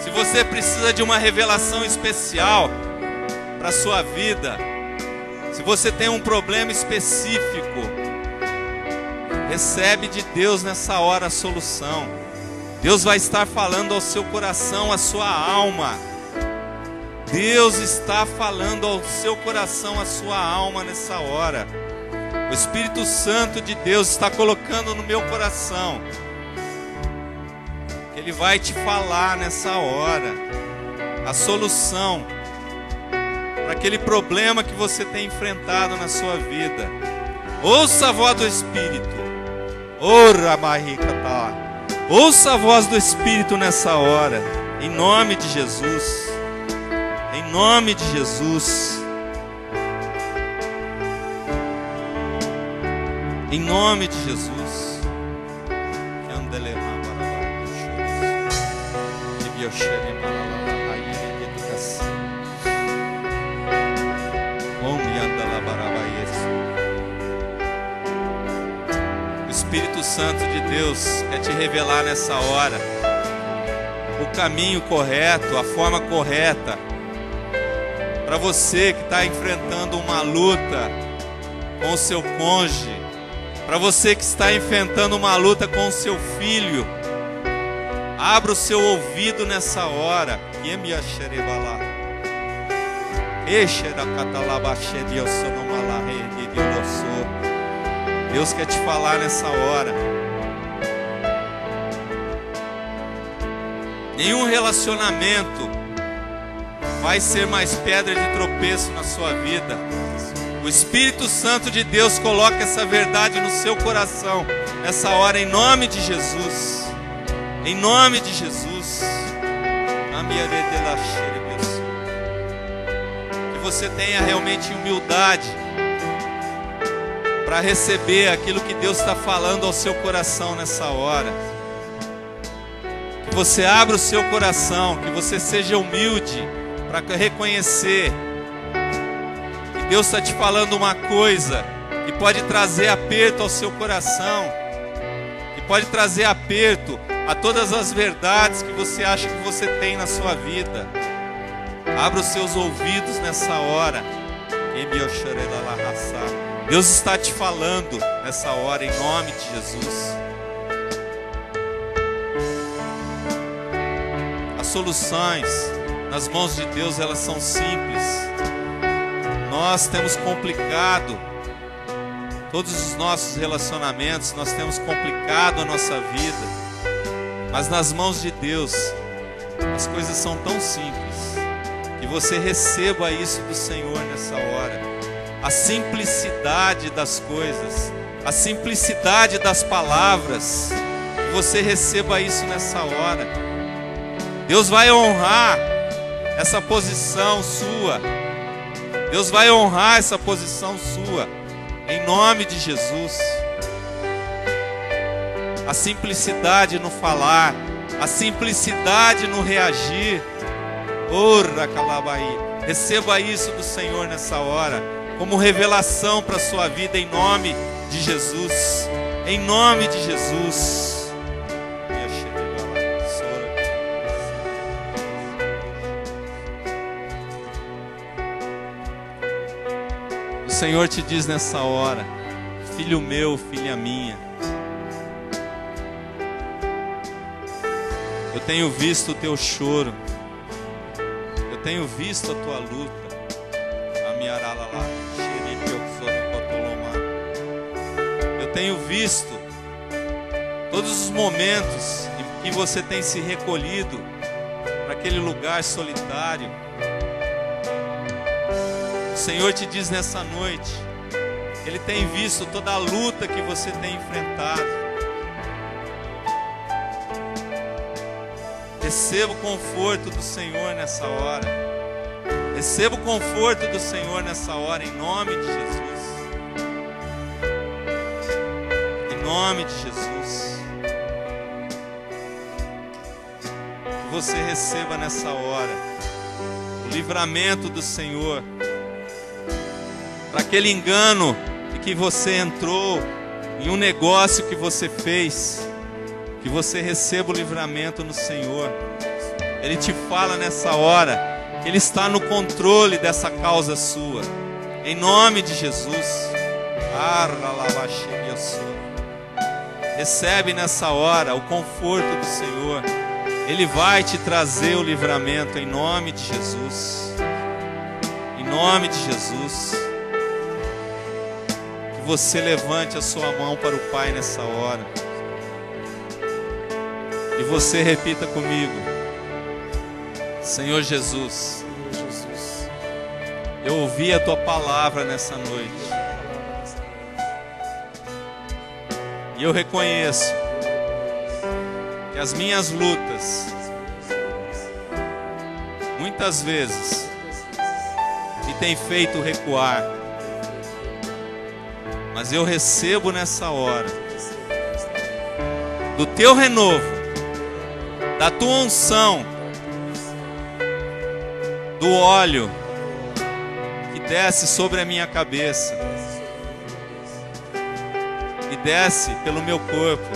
Se você precisa de uma revelação especial para a sua vida, se você tem um problema específico, recebe de Deus nessa hora a solução. Deus vai estar falando ao seu coração, à sua alma. Deus está falando ao seu coração, à sua alma nessa hora. O Espírito Santo de Deus está colocando no meu coração. Ele vai te falar nessa hora a solução para aquele problema que você tem enfrentado na sua vida. Ouça a voz do Espírito. Ouça a voz do Espírito nessa hora, em nome de Jesus. Em nome de Jesus. Em nome de Jesus. O Espírito Santo de Deus quer te revelar nessa hora o caminho correto, a forma correta, para você que está enfrentando uma luta com o seu cônjuge, Para você que está enfrentando uma luta com o seu filho, abra o seu ouvido nessa hora. Deus quer te falar nessa hora. Nenhum relacionamento vai ser mais pedra de tropeço na sua vida. O Espírito Santo de Deus coloca essa verdade no seu coração nessa hora, em nome de Jesus. Em nome de Jesus. Que você tenha realmente humildade para receber aquilo que Deus está falando ao seu coração nessa hora. Que você abra o seu coração, que você seja humilde para reconhecer que Deus está te falando uma coisa que pode trazer aperto ao seu coração, que pode trazer aperto a todas as verdades que você acha que você tem na sua vida. Abra os seus ouvidos nessa hora. Deus está te falando nessa hora, em nome de Jesus. As soluções nas mãos de Deus, elas são simples. Nós temos complicado todos os nossos relacionamentos, nós temos complicado a nossa vida. Mas nas mãos de Deus, as coisas são tão simples. Que você receba isso do Senhor nessa hora. A simplicidade das coisas, a simplicidade das palavras. Que você receba isso nessa hora. Deus vai honrar essa posição sua. Deus vai honrar essa posição sua. Em nome de Jesus. A simplicidade no falar, a simplicidade no reagir. Ora, calabaí. Receba isso do Senhor nessa hora, como revelação para a sua vida, em nome de Jesus. Em nome de Jesus. O Senhor te diz nessa hora: filho meu, filha minha, eu tenho visto o teu choro, eu tenho visto a tua luta. Eu tenho visto todos os momentos em que você tem se recolhido para aquele lugar solitário. O Senhor te diz nessa noite, Ele tem visto toda a luta que você tem enfrentado. Receba o conforto do Senhor nessa hora. Receba o conforto do Senhor nessa hora, em nome de Jesus. Em nome de Jesus. Que você receba nessa hora o livramento do Senhor. Para aquele engano em que você entrou, em um negócio que você fez, que você receba o livramento no Senhor. Ele te fala nessa hora que Ele está no controle dessa causa sua, em nome de Jesus. Recebe nessa hora o conforto do Senhor. Ele vai te trazer o livramento em nome de Jesus. Em nome de Jesus. Que você levante a sua mão para o Pai nessa hora. E você repita comigo: Senhor Jesus, eu ouvi a tua palavra nessa noite. E eu reconheço que as minhas lutas muitas vezes me têm feito recuar. Mas eu recebo nessa hora do teu renovo, da tua unção, do óleo que desce sobre a minha cabeça e desce pelo meu corpo,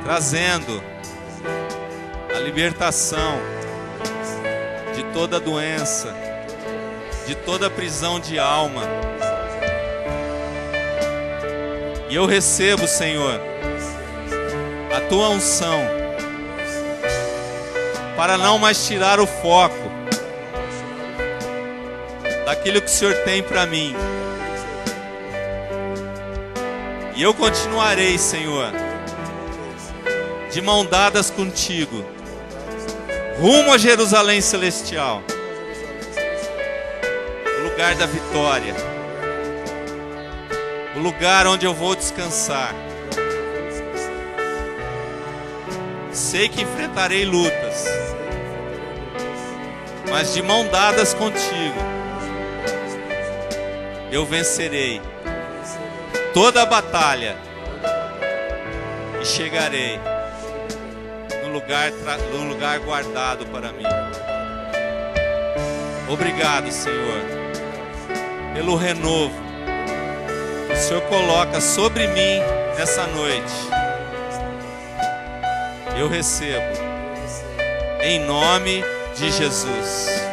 trazendo a libertação de toda doença, de toda prisão de alma. E eu recebo, Senhor, a tua unção para não mais tirar o foco daquilo que o Senhor tem para mim. E eu continuarei, Senhor, de mão dadas contigo, rumo a Jerusalém celestial, o lugar da vitória, o lugar onde eu vou descansar. Sei que enfrentarei lutas, mas de mão dadas contigo, eu vencerei toda a batalha e chegarei no lugar guardado para mim. Obrigado, Senhor, pelo renovo que o Senhor coloca sobre mim nessa noite. Eu recebo, em nome de Jesus.